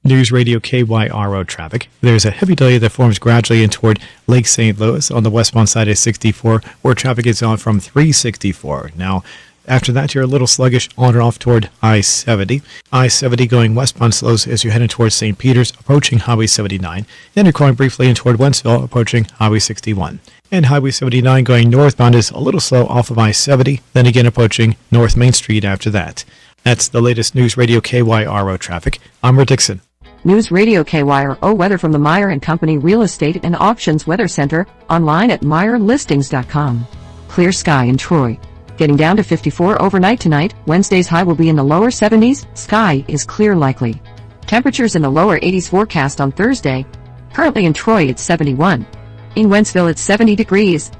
News Radio KYRO traffic. There's a heavy delay that forms gradually in toward Lake St. Louis on the westbound side of 64, where traffic is on from 364. Now, after that, you're a little sluggish on and off toward I-70. I-70 going westbound slows as you're heading towards St. Peter's, approaching Highway 79. Then you're going briefly in toward Wentzville, approaching Highway 61. And Highway 79 going northbound is a little slow off of I-70, then again approaching North Main Street after that. That's the latest News Radio KYRO traffic. I'm Rick Dixon. News Radio KYRO weather from the Meyer & Company Real Estate and Auctions Weather Center, online at MeyerListings.com. Clear sky in Troy. Getting down to 54 overnight tonight. Wednesday's high will be in the lower 70s. Sky is clear likely. Temperatures in the lower 80s forecast on Thursday. Currently in Troy it's 71. In Wentzville it's 70 degrees.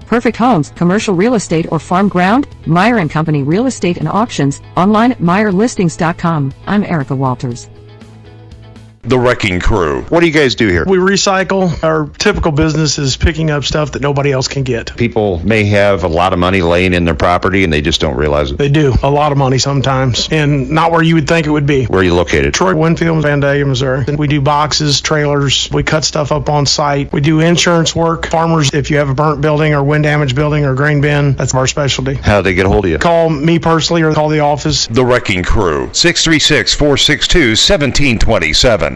Perfect homes, commercial real estate or farm ground. Meyer & Company Real Estate and Auctions, online at MeyerListings.com. I'm Erica Walters. The Wrecking Crew. What do you guys do here? We recycle. Our typical business is picking up stuff that nobody else can get. People may have a lot of money laying in their property and they just don't realize it. They do. A lot of money sometimes. And not where you would think it would be. Where are you located? Troy, Winfield, Vandalia, Missouri. And we do boxes, trailers. We cut stuff up on site. We do insurance work. Farmers, if you have a burnt building or wind damaged building or grain bin, that's our specialty. How do they get a hold of you? Call me personally or call the office. The Wrecking Crew. 636-462-1727.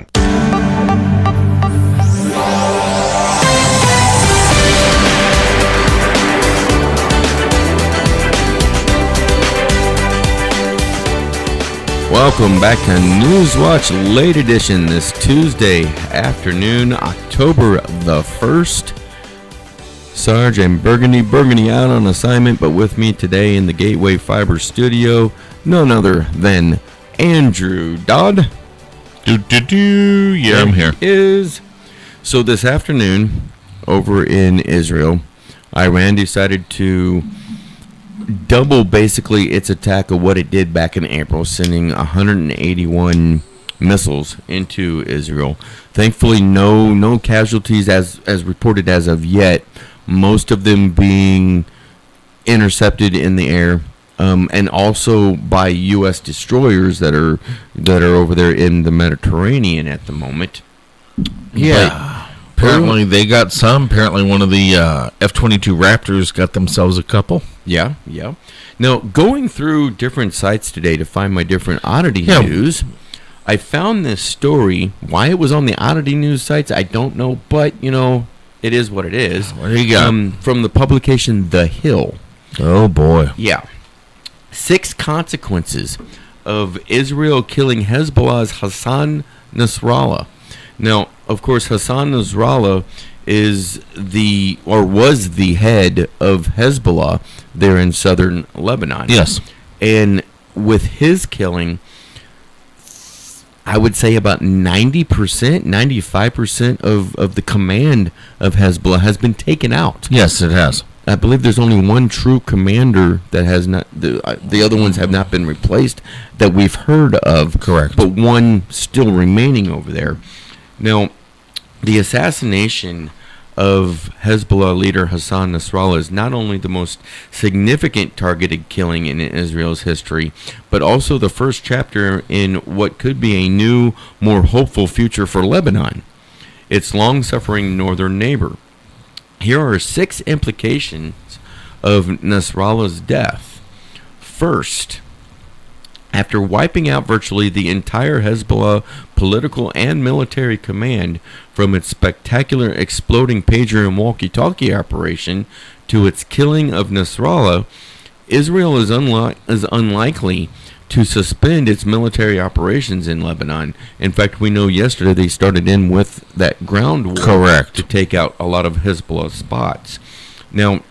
Welcome back to Newswatch Late Edition this Tuesday afternoon, October the 1st. Sarge and Burgundy out on assignment, but with me today in the Gateway Fiber studio, none other than Andrew Dodd. Yeah, I'm here. So this afternoon, over in Israel, Iran decided to double basically its attack of what it did back in April, sending 181 missiles into Israel. Thankfully, no casualties as reported as of yet. Most of them being intercepted in the air. And also by U.S. destroyers that are over there in the Mediterranean at the moment. Yeah. Apparently they got some. Apparently one of the F-22 Raptors got themselves a couple. Yeah. Now, going through different sites today to find my different oddity news, I found this story. Why it was on the oddity news sites, I don't know. But, it is what it is. What do you got? From the publication The Hill. Oh, boy. Yeah. 6 consequences of Israel killing Hezbollah's Hassan Nasrallah. Now, of course, Hassan Nasrallah was the head of Hezbollah there in southern Lebanon. Yes. And with his killing, I would say about 90%, 95% of the command of Hezbollah has been taken out. Yes, it has. I believe there's only one true commander that has not. The other ones have not been replaced that we've heard of. Correct. But one still remaining over there. Now, the assassination of Hezbollah leader Hassan Nasrallah is not only the most significant targeted killing in Israel's history, but also the first chapter in what could be a new, more hopeful future for Lebanon, its long-suffering northern neighbor. Here are 6 implications of Nasrallah's death. First, after wiping out virtually the entire Hezbollah political and military command from its spectacular exploding pager and walkie-talkie operation to its killing of Nasrallah, Israel is unlikely to suspend its military operations in Lebanon. In fact, we know yesterday they started in with that ground war. Correct. To take out a lot of Hezbollah spots. Now,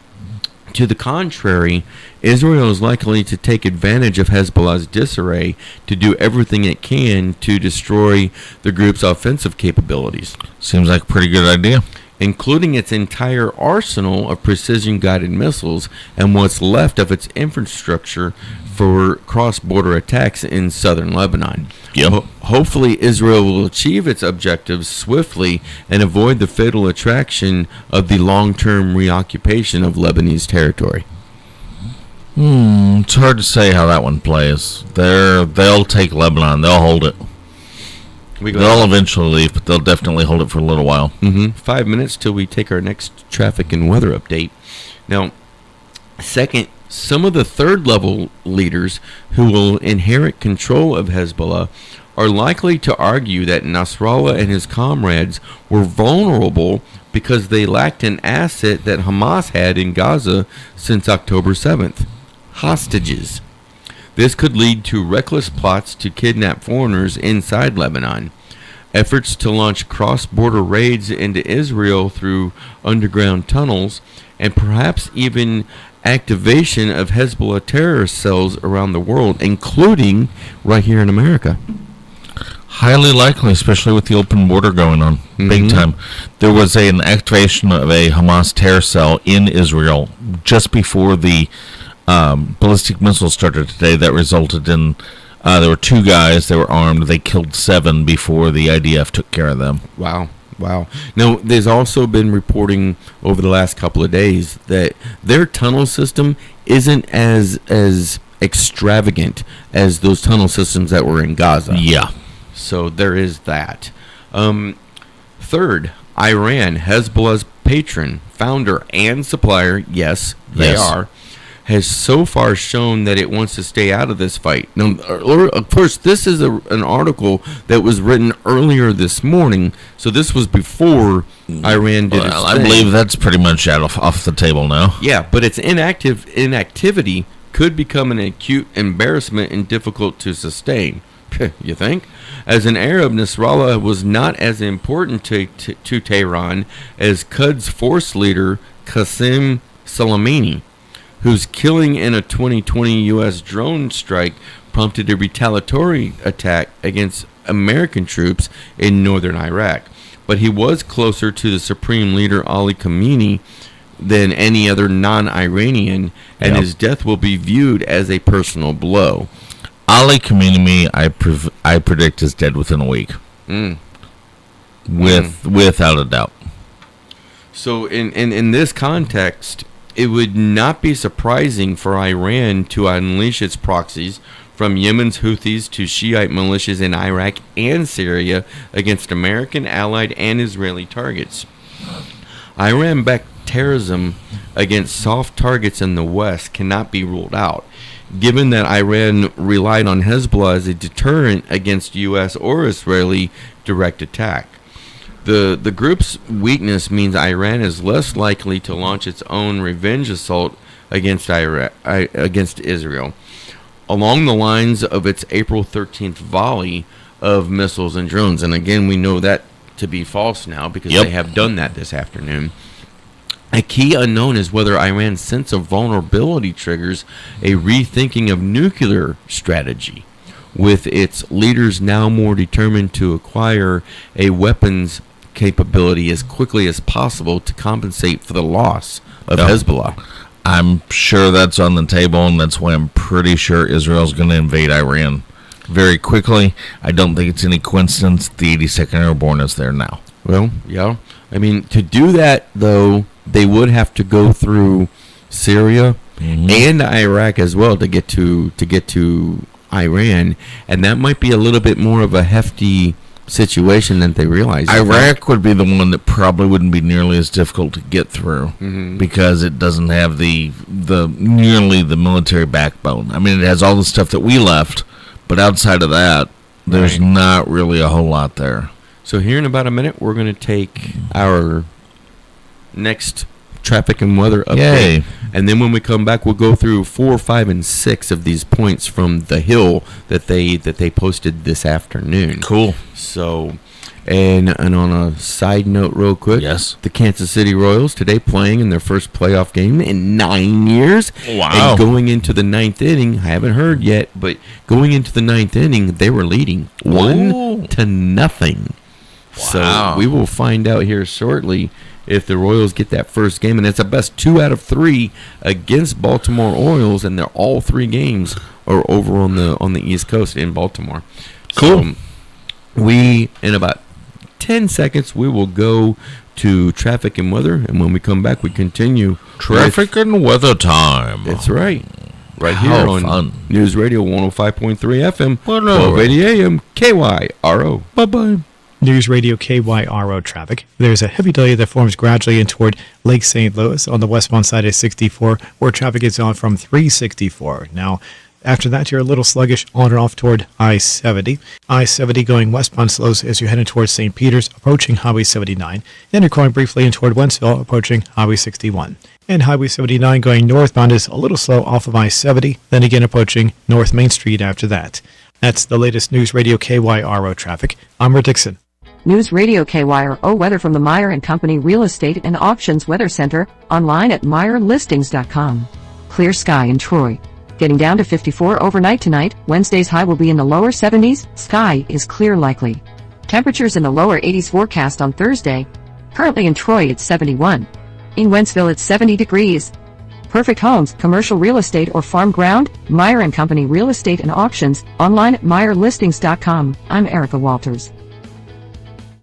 to the contrary, Israel is likely to take advantage of Hezbollah's disarray to do everything it can to destroy the group's offensive capabilities. Seems like a pretty good idea. Including its entire arsenal of precision-guided missiles and what's left of its infrastructure for cross-border attacks in southern Lebanon. Yep. Hopefully, Israel will achieve its objectives swiftly and avoid the fatal attraction of the long-term reoccupation of Lebanese territory. It's hard to say how that one plays. They'll take Lebanon. They'll hold it. They'll eventually leave, but they'll definitely hold it for a little while. 5 minutes till we take our next traffic and weather update. Now, second, some of the third-level leaders who will inherit control of Hezbollah are likely to argue that Nasrallah and his comrades were vulnerable because they lacked an asset that Hamas had in Gaza since October 7th: hostages. This could lead to reckless plots to kidnap foreigners inside Lebanon. Efforts to launch cross-border raids into Israel through underground tunnels, and perhaps even activation of Hezbollah terrorist cells around the world, including right here in America. Highly likely, especially with the open border going on, big time. There was an activation of a Hamas terror cell in Israel just before the ballistic missiles started today. That resulted in there were 2 guys. They were armed. They killed 7 before the IDF took care of them. Wow. Now, there's also been reporting over the last couple of days that their tunnel system isn't as extravagant as those tunnel systems that were in Gaza. Yeah. So there is that. Third, Iran, Hezbollah's patron, founder, and supplier, yes, they are, has so far shown that it wants to stay out of this fight. Now, of course, this is an article that was written earlier this morning, so this was before Iran did its thing. I believe that's pretty much off the table now. Yeah, but its inactivity could become an acute embarrassment and difficult to sustain. You think? As an Arab, Nasrallah was not as important to Tehran as Quds force leader Qasem Soleimani, whose killing in a 2020 U.S. drone strike prompted a retaliatory attack against American troops in northern Iraq. But he was closer to the supreme leader Ali Khamenei than any other non-Iranian, and his death will be viewed as a personal blow. Ali Khamenei, I predict, is dead within a week. Without a doubt. So in this context, it would not be surprising for Iran to unleash its proxies from Yemen's Houthis to Shiite militias in Iraq and Syria against American, Allied, and Israeli targets. Iran-backed terrorism against soft targets in the West cannot be ruled out, given that Iran relied on Hezbollah as a deterrent against U.S. or Israeli direct attack. The group's weakness means Iran is less likely to launch its own revenge assault against Israel, along the lines of its April 13th volley of missiles and drones. And again, we know that to be false now because they have done that this afternoon. A key unknown is whether Iran's sense of vulnerability triggers a rethinking of nuclear strategy, with its leaders now more determined to acquire a weapons capability as quickly as possible to compensate for the loss of Hezbollah. I'm sure that's on the table, and that's why I'm pretty sure Israel's going to invade Iran very quickly. I don't think it's any coincidence the 82nd Airborne is there now. Well, yeah. I mean, to do that, though, they would have to go through Syria and Iraq as well to get to Iran, and that might be a little bit more of a hefty situation than they realize. Iraq would be the one that probably wouldn't be nearly as difficult to get through because it doesn't have the nearly the military backbone. I mean, it has all the stuff that we left, but outside of that, there's not really a whole lot there. So here in about a minute, we're going to take our next traffic and weather update. And then when we come back, we'll go through 4, 5, and 6 of these points from the Hill that they posted this afternoon. Cool. So, and on a side note real quick, the Kansas City Royals today playing in their first playoff game in 9 years. Wow. And going into the 9th inning, I haven't heard yet, but going into the 9th inning, they were leading 1-0. So we will find out here shortly if the Royals get that first game, and it's a best 2 out of 3 against Baltimore Orioles, and they're all 3 games are over on the East Coast in Baltimore. Cool. So we, in about 10 seconds, we will go to traffic and weather, and when we come back, we continue traffic and weather time. That's right. right here How on fun. News Radio 105.3 FM, Hello. 1280 AM, KYRO. Bye-bye. News Radio KYRO traffic. There's a heavy delay that forms gradually in toward Lake St. Louis on the westbound side of 64, where traffic is on from 364. Now, after that, you're a little sluggish on and off toward I-70. I-70 going westbound slows as you're heading towards St. Peter's, approaching Highway 79. Then you're going briefly in toward Wentzville, approaching Highway 61. And Highway 79 going northbound is a little slow off of I-70, then again approaching North Main Street after that. That's the latest News Radio KYRO traffic. I'm Rick Dixon. News Radio KYRO weather from the Meyer & Company Real Estate and Auctions Weather Center, online at MeyerListings.com. Clear sky in Troy. Getting down to 54 overnight tonight. Wednesday's high will be in the lower 70s. Sky is clear likely. Temperatures in the lower 80s forecast on Thursday. Currently in Troy it's 71. In Wentzville it's 70 degrees. Perfect homes, commercial real estate or farm ground. Meyer & Company Real Estate and Auctions, online at MeyerListings.com. I'm Erica Walters.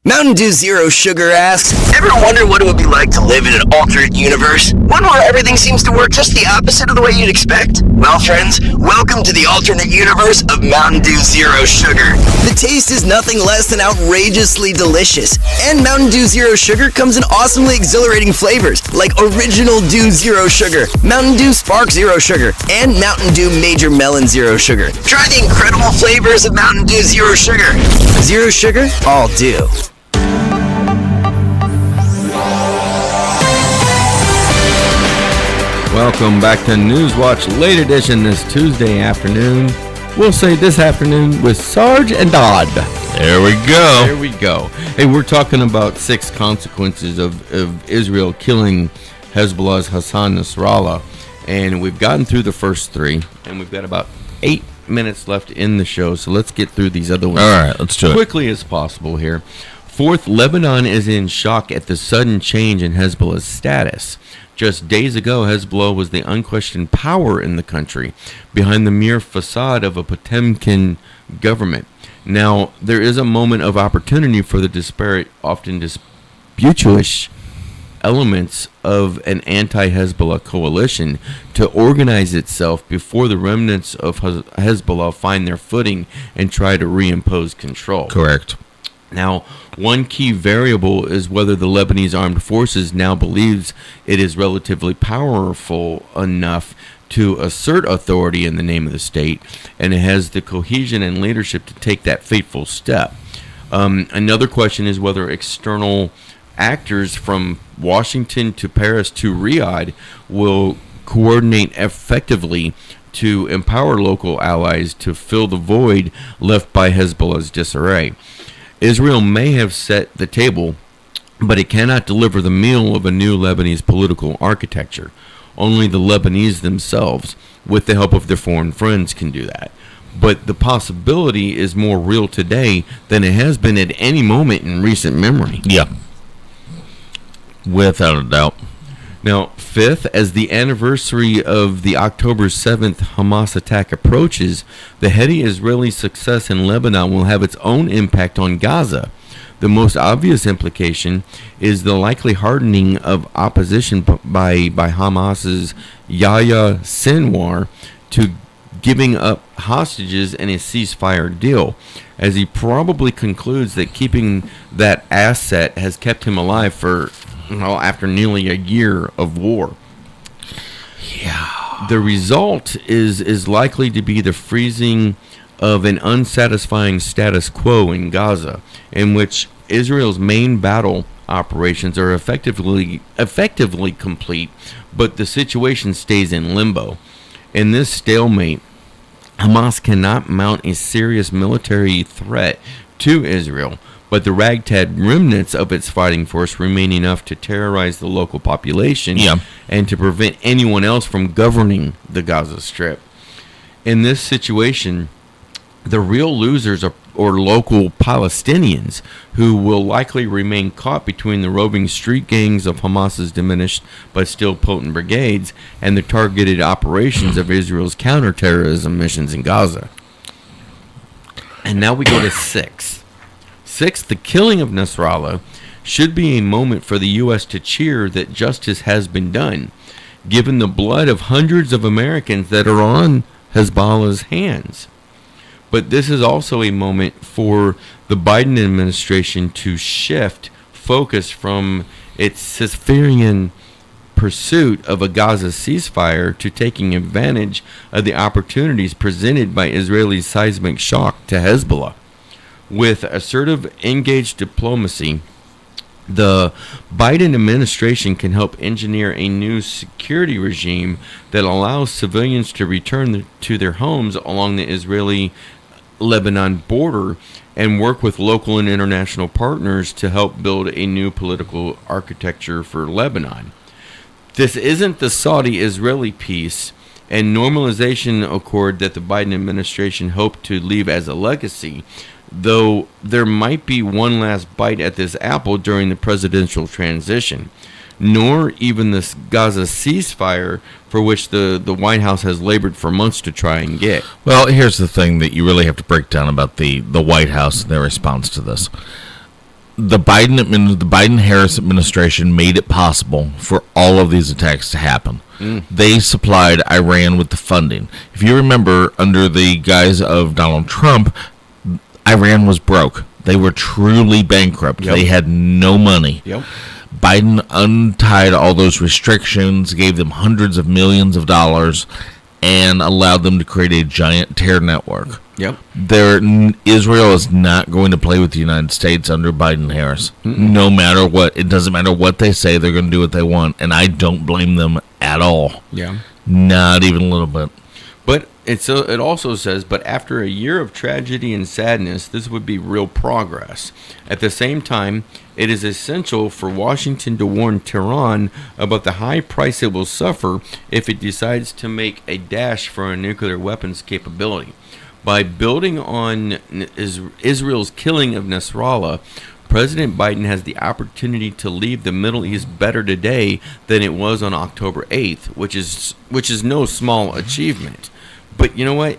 Mountain Dew Zero Sugar asks, ever wonder what it would be like to live in an alternate universe? One where everything seems to work just the opposite of the way you'd expect? Well, friends, welcome to the alternate universe of Mountain Dew Zero Sugar. The taste is nothing less than outrageously delicious. And Mountain Dew Zero Sugar comes in awesomely exhilarating flavors, like Original Dew Zero Sugar, Mountain Dew Spark Zero Sugar, and Mountain Dew Major Melon Zero Sugar. Try the incredible flavors of Mountain Dew Zero Sugar. Zero Sugar, all dew. Welcome back to Newswatch Late Edition this Tuesday afternoon. We'll say this afternoon with Sarge and Dodd. There we go. There we go. Hey, we're talking about 6 consequences of Israel killing Hezbollah's Hassan Nasrallah. And we've gotten through the first 3, and we've got about 8 minutes left in the show. So let's get through these other ones. All right, let's do it. Quickly as possible here. Fourth, Lebanon is in shock at the sudden change in Hezbollah's status. Just days ago, Hezbollah was the unquestioned power in the country, behind the mere facade of a Potemkin government. Now, there is a moment of opportunity for the disparate, often disputous elements of an anti-Hezbollah coalition to organize itself before the remnants of Hezbollah find their footing and try to reimpose control. Correct. Now, one key variable is whether the Lebanese armed forces now believes it is relatively powerful enough to assert authority in the name of the state, and it has the cohesion and leadership to take that fateful step. Another question is whether external actors from Washington to Paris to Riyadh will coordinate effectively to empower local allies to fill the void left by Hezbollah's disarray. Israel may have set the table, but it cannot deliver the meal of a new Lebanese political architecture. Only the Lebanese themselves, with the help of their foreign friends, can do that. But the possibility is more real today than it has been at any moment in recent memory. Yeah. Without a doubt. Now, fifth, as the anniversary of the October 7th Hamas attack approaches, the heady Israeli success in Lebanon will have its own impact on Gaza. The most obvious implication is the likely hardening of opposition by Hamas's Yahya Sinwar to giving up hostages in a ceasefire deal, as he probably concludes that keeping that asset has kept him alive for after nearly a year of war. Yeah. The result is likely to be the freezing of an unsatisfying status quo in Gaza, in which Israel's main battle operations are effectively complete, but the situation stays in limbo. In this stalemate, Hamas cannot mount a serious military threat to Israel, but the ragtag remnants of its fighting force remain enough to terrorize the local population and to prevent anyone else from governing the Gaza Strip. In this situation, the real losers are local Palestinians, who will likely remain caught between the roving street gangs of Hamas's diminished but still potent brigades and the targeted operations of Israel's counterterrorism missions in Gaza. And now we go to 6. Sixth, the killing of Nasrallah should be a moment for the U.S. to cheer that justice has been done. given the blood of hundreds of Americans that are on Hezbollah's hands. But this is also a moment for the Biden administration to shift focus from its Sisyphean pursuit of a Gaza ceasefire to taking advantage of the opportunities presented by Israeli seismic shock to Hezbollah. With assertive, engaged diplomacy, the Biden administration can help engineer a new security regime that allows civilians to return to their homes along the Israeli-Lebanon border and work with local and international partners to help build a new political architecture for Lebanon. This isn't the Saudi-Israeli peace and normalization accord that the Biden administration hoped to leave as a legacy, though there might be one last bite at this apple during the presidential transition, nor even this Gaza ceasefire for which the White House has labored for months to try and get. Well, here's the thing that you really have to break down about the White House and their response to this. The Biden-Harris administration made it possible for all of these attacks to happen. They supplied Iran with the funding. If you remember, under the guise of Donald Trump, Iran was broke. They were truly bankrupt. Yep. They had no money. Yep. Biden untied all those restrictions, gave them hundreds of millions of dollars, and allowed them to create a giant terror network. Yep. Israel is not going to play with the United States under Biden-Harris. No matter what. It doesn't matter what they say. They're going to do what they want, and I don't blame them at all. Yeah. Not even a little bit. But it also says, but after a year of tragedy and sadness, this would be real progress. At the same time, it is essential for Washington to warn Tehran about the high price it will suffer if it decides to make a dash for a nuclear weapons capability. By building on Israel's killing of Nasrallah, President Biden has the opportunity to leave the Middle East better today than it was on October 8th, which is no small achievement. But you know what?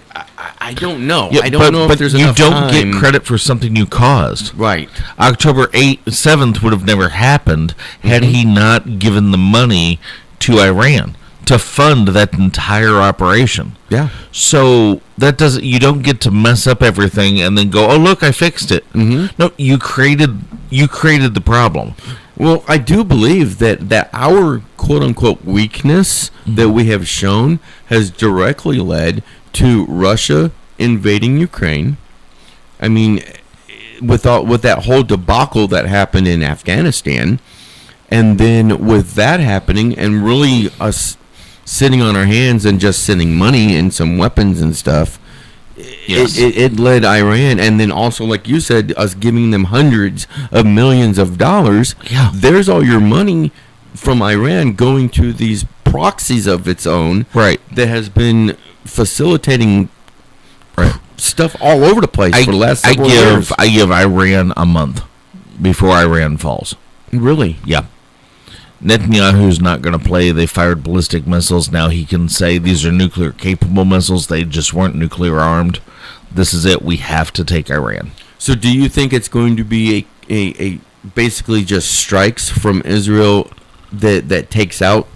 I don't know. Yeah, I don't know if there's enough you time. don't get credit for something you caused. Right. October 7th would have never happened had he not given the money to Iran to fund that entire operation. Yeah. So that doesn't. You don't get to mess up everything and then go, "Oh, look, I fixed it." No, you created the problem. Well, I do believe that our quote-unquote weakness that we have shown has directly led to Russia invading Ukraine. I mean, with that whole debacle that happened in Afghanistan, and then with that happening and really us sitting on our hands and just sending money and some weapons and stuff, yes. It led Iran, and then also, like you said, us giving them hundreds of millions of dollars. Yeah. There's all your money from Iran going to these proxies of its own, right? That has been facilitating stuff all over the place for the last several years. I give Iran a month before Iran falls. Really? Yeah. Netanyahu's not going to play. They fired ballistic missiles. Now he can say these are nuclear capable missiles. They just weren't nuclear armed. This is it. We have to take Iran. So do you think it's going to be a basically just strikes from Israel that takes out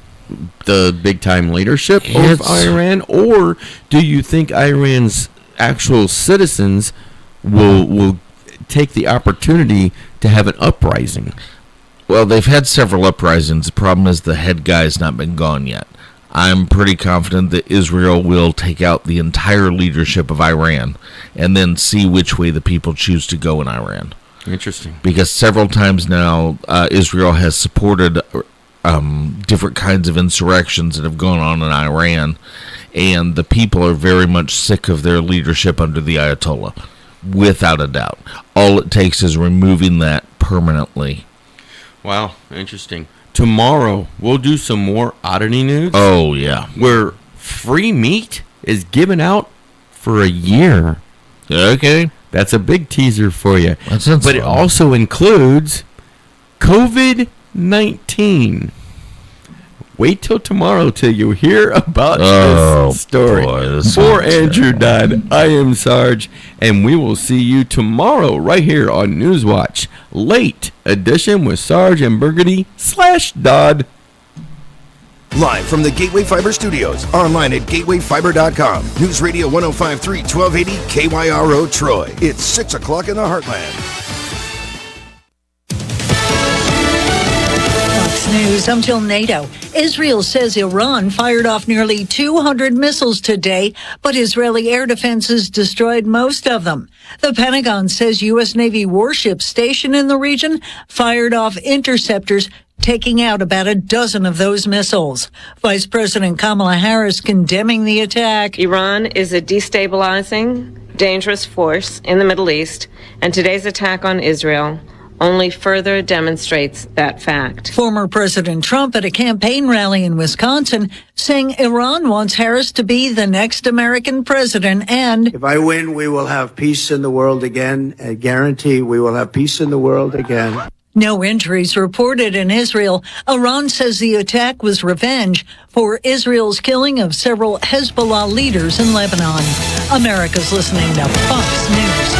the big time leadership of Iran, or do you think Iran's actual citizens will take the opportunity to have an uprising? Well, they've had several uprisings. The problem is the head guy's not been gone yet. I'm pretty confident that Israel will take out the entire leadership of Iran and then see which way the people choose to go in Iran. Interesting. Because several times now, Israel has supported different kinds of insurrections that have gone on in Iran, and the people are very much sick of their leadership under the Ayatollah, without a doubt. All it takes is removing that permanently. Wow, interesting. Tomorrow, we'll do some more oddity news. Oh, yeah. Where free meat is given out for a year. Okay. That's a big teaser for you. That sounds But it fun. also includes COVID-19. Wait till tomorrow till you hear about this story. Boy, For Andrew Dodd, I am Sarge, and we will see you tomorrow right here on Newswatch. Late edition with Sarge and Burgundy /Dodd. Live from the Gateway Fiber Studios. Online at gatewayfiber.com. News Radio 105.3 1280 KYRO Troy. It's 6 o'clock in the Heartland. News until NATO. Israel says Iran fired off nearly 200 missiles today, but Israeli air defenses destroyed most of them. The Pentagon says U.S. Navy warships stationed in the region fired off interceptors, taking out about a dozen of those missiles. Vice President Kamala Harris condemning the attack. Iran is a destabilizing, dangerous force in the Middle East, and today's attack on Israel only further demonstrates that fact. Former President Trump at a campaign rally in Wisconsin saying Iran wants Harris to be the next American president, and if I win, we will have peace in the world again. I guarantee we will have peace in the world again. No injuries reported in Israel. Iran says the attack was revenge for Israel's killing of several Hezbollah leaders in Lebanon. America's listening to Fox News.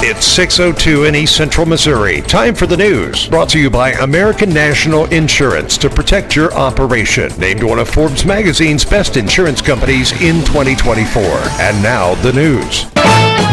It's 6:02 in East Central Missouri. Time for the news. Brought to you by American National Insurance to protect your operation. Named one of Forbes magazine's best insurance companies in 2024. And now the news.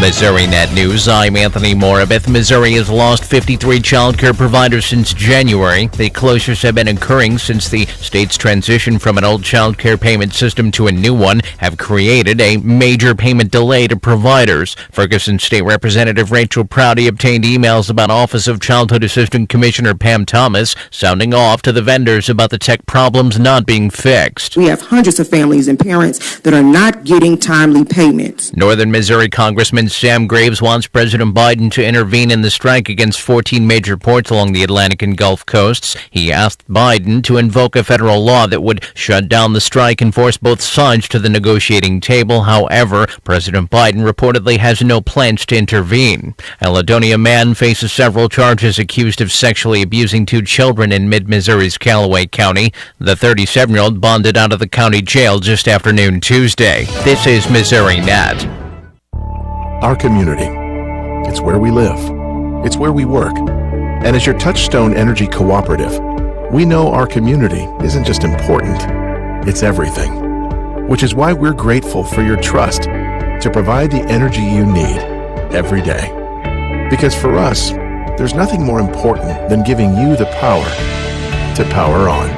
Missouri Net News. I'm Anthony Morabith. Missouri has lost 53 child care providers since January. The closures have been occurring since the state's transition from an old child care payment system to a new one have created a major payment delay to providers. Ferguson State Representative Rachel Prouty obtained emails about Office of Childhood Assistant Commissioner Pam Thomas sounding off to the vendors about the tech problems not being fixed. We have hundreds of families and parents that are not getting timely payments. Northern Missouri Congressman Sam Graves wants President Biden to intervene in the strike against 14 major ports along the Atlantic and Gulf coasts. He asked Biden to invoke a federal law that would shut down the strike and force both sides to the negotiating table. However, President Biden reportedly has no plans to intervene. A Ladonia man faces several charges accused of sexually abusing 2 children in mid-Missouri's Callaway County. The 37-year-old bonded out of the county jail just after noon Tuesday. This is Missouri Net. Our community. It's where we live. It's where we work. And as your Touchstone Energy Cooperative, we know our community isn't just important, it's everything. Which is why we're grateful for your trust to provide the energy you need every day. Because for us, there's nothing more important than giving you the power to power on.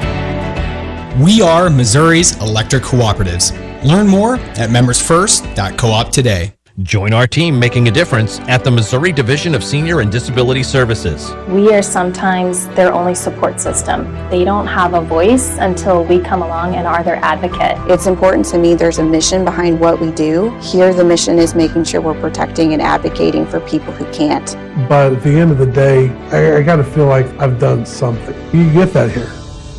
We are Missouri's electric cooperatives. Learn more at membersfirst.coop today. Join our team making a difference at the Missouri Division of Senior and Disability Services. We are sometimes their only support system. They don't have a voice until we come along and are their advocate. It's important to me there's a mission behind what we do. Here the mission is making sure we're protecting and advocating for people who can't. But at the end of the day, I got to feel like I've done something. You get that here.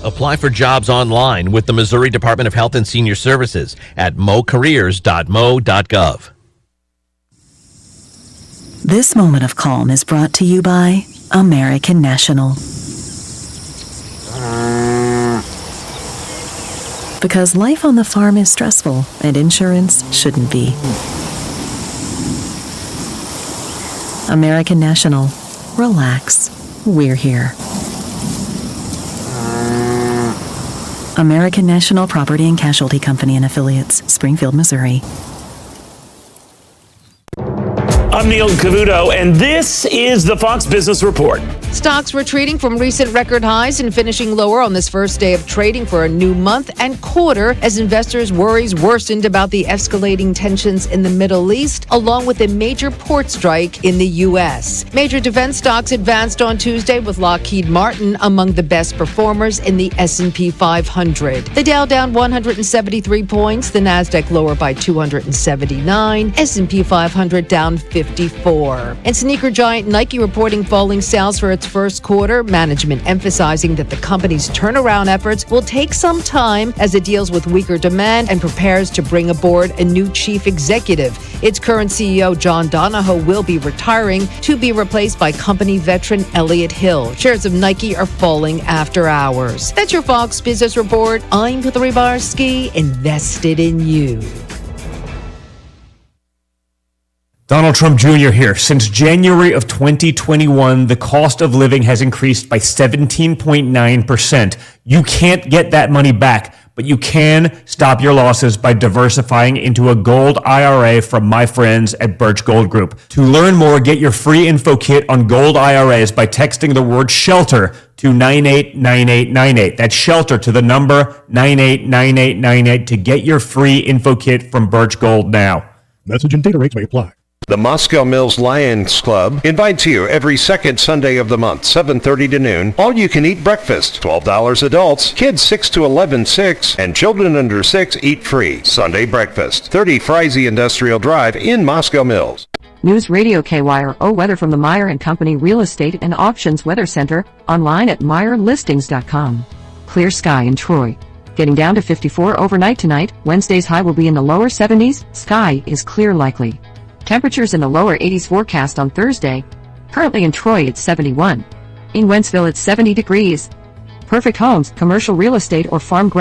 Apply for jobs online with the Missouri Department of Health and Senior Services at mocareers.mo.gov. This moment of calm is brought to you by American National. Because life on the farm is stressful and insurance shouldn't be. American National. Relax. We're here. American National Property and Casualty Company and Affiliates, Springfield, Missouri. I'm Neil Cavuto, and this is the Fox Business Report. Stocks retreating from recent record highs and finishing lower on this first day of trading for a new month and quarter as investors' worries worsened about the escalating tensions in the Middle East, along with a major port strike in the U.S. Major defense stocks advanced on Tuesday, with Lockheed Martin among the best performers in the S&P 500. The Dow down 173 points, the Nasdaq lower by 279, S&P 500 down 54. And sneaker giant Nike reporting falling sales for its first quarter, management emphasizing that the company's turnaround efforts will take some time as it deals with weaker demand and prepares to bring aboard a new chief executive. Its current CEO, John Donahoe, will be retiring to be replaced by company veteran Elliott Hill. Shares of Nike are falling after hours. That's your Fox Business Report. I'm Hillary Barsky, invested in you. Donald Trump Jr. here. Since January of 2021, the cost of living has increased by 17.9%. You can't get that money back, but you can stop your losses by diversifying into a gold IRA from my friends at Birch Gold Group. To learn more, get your free info kit on gold IRAs by texting the word SHELTER to 989898. That's SHELTER to the number 989898 to get your free info kit from Birch Gold now. Message and data rates may apply. The Moscow Mills Lions Club invites you every second Sunday of the month, 7:30 to noon. All-you-can-eat breakfast, $12 adults, kids 6 to 11, 6, and children under 6 eat free. Sunday breakfast, 30 Friese Industrial Drive in Moscow Mills. News Radio KYRO weather from the Meyer & Company Real Estate and Auctions Weather Center, online at MeyerListings.com. Clear sky in Troy. Getting down to 54 overnight tonight. Wednesday's high will be in the lower 70s. Sky is clear likely. Temperatures in the lower 80s forecast on Thursday. Currently in Troy it's 71. In Wentzville it's 70 degrees. Perfect homes, commercial real estate or farm ground.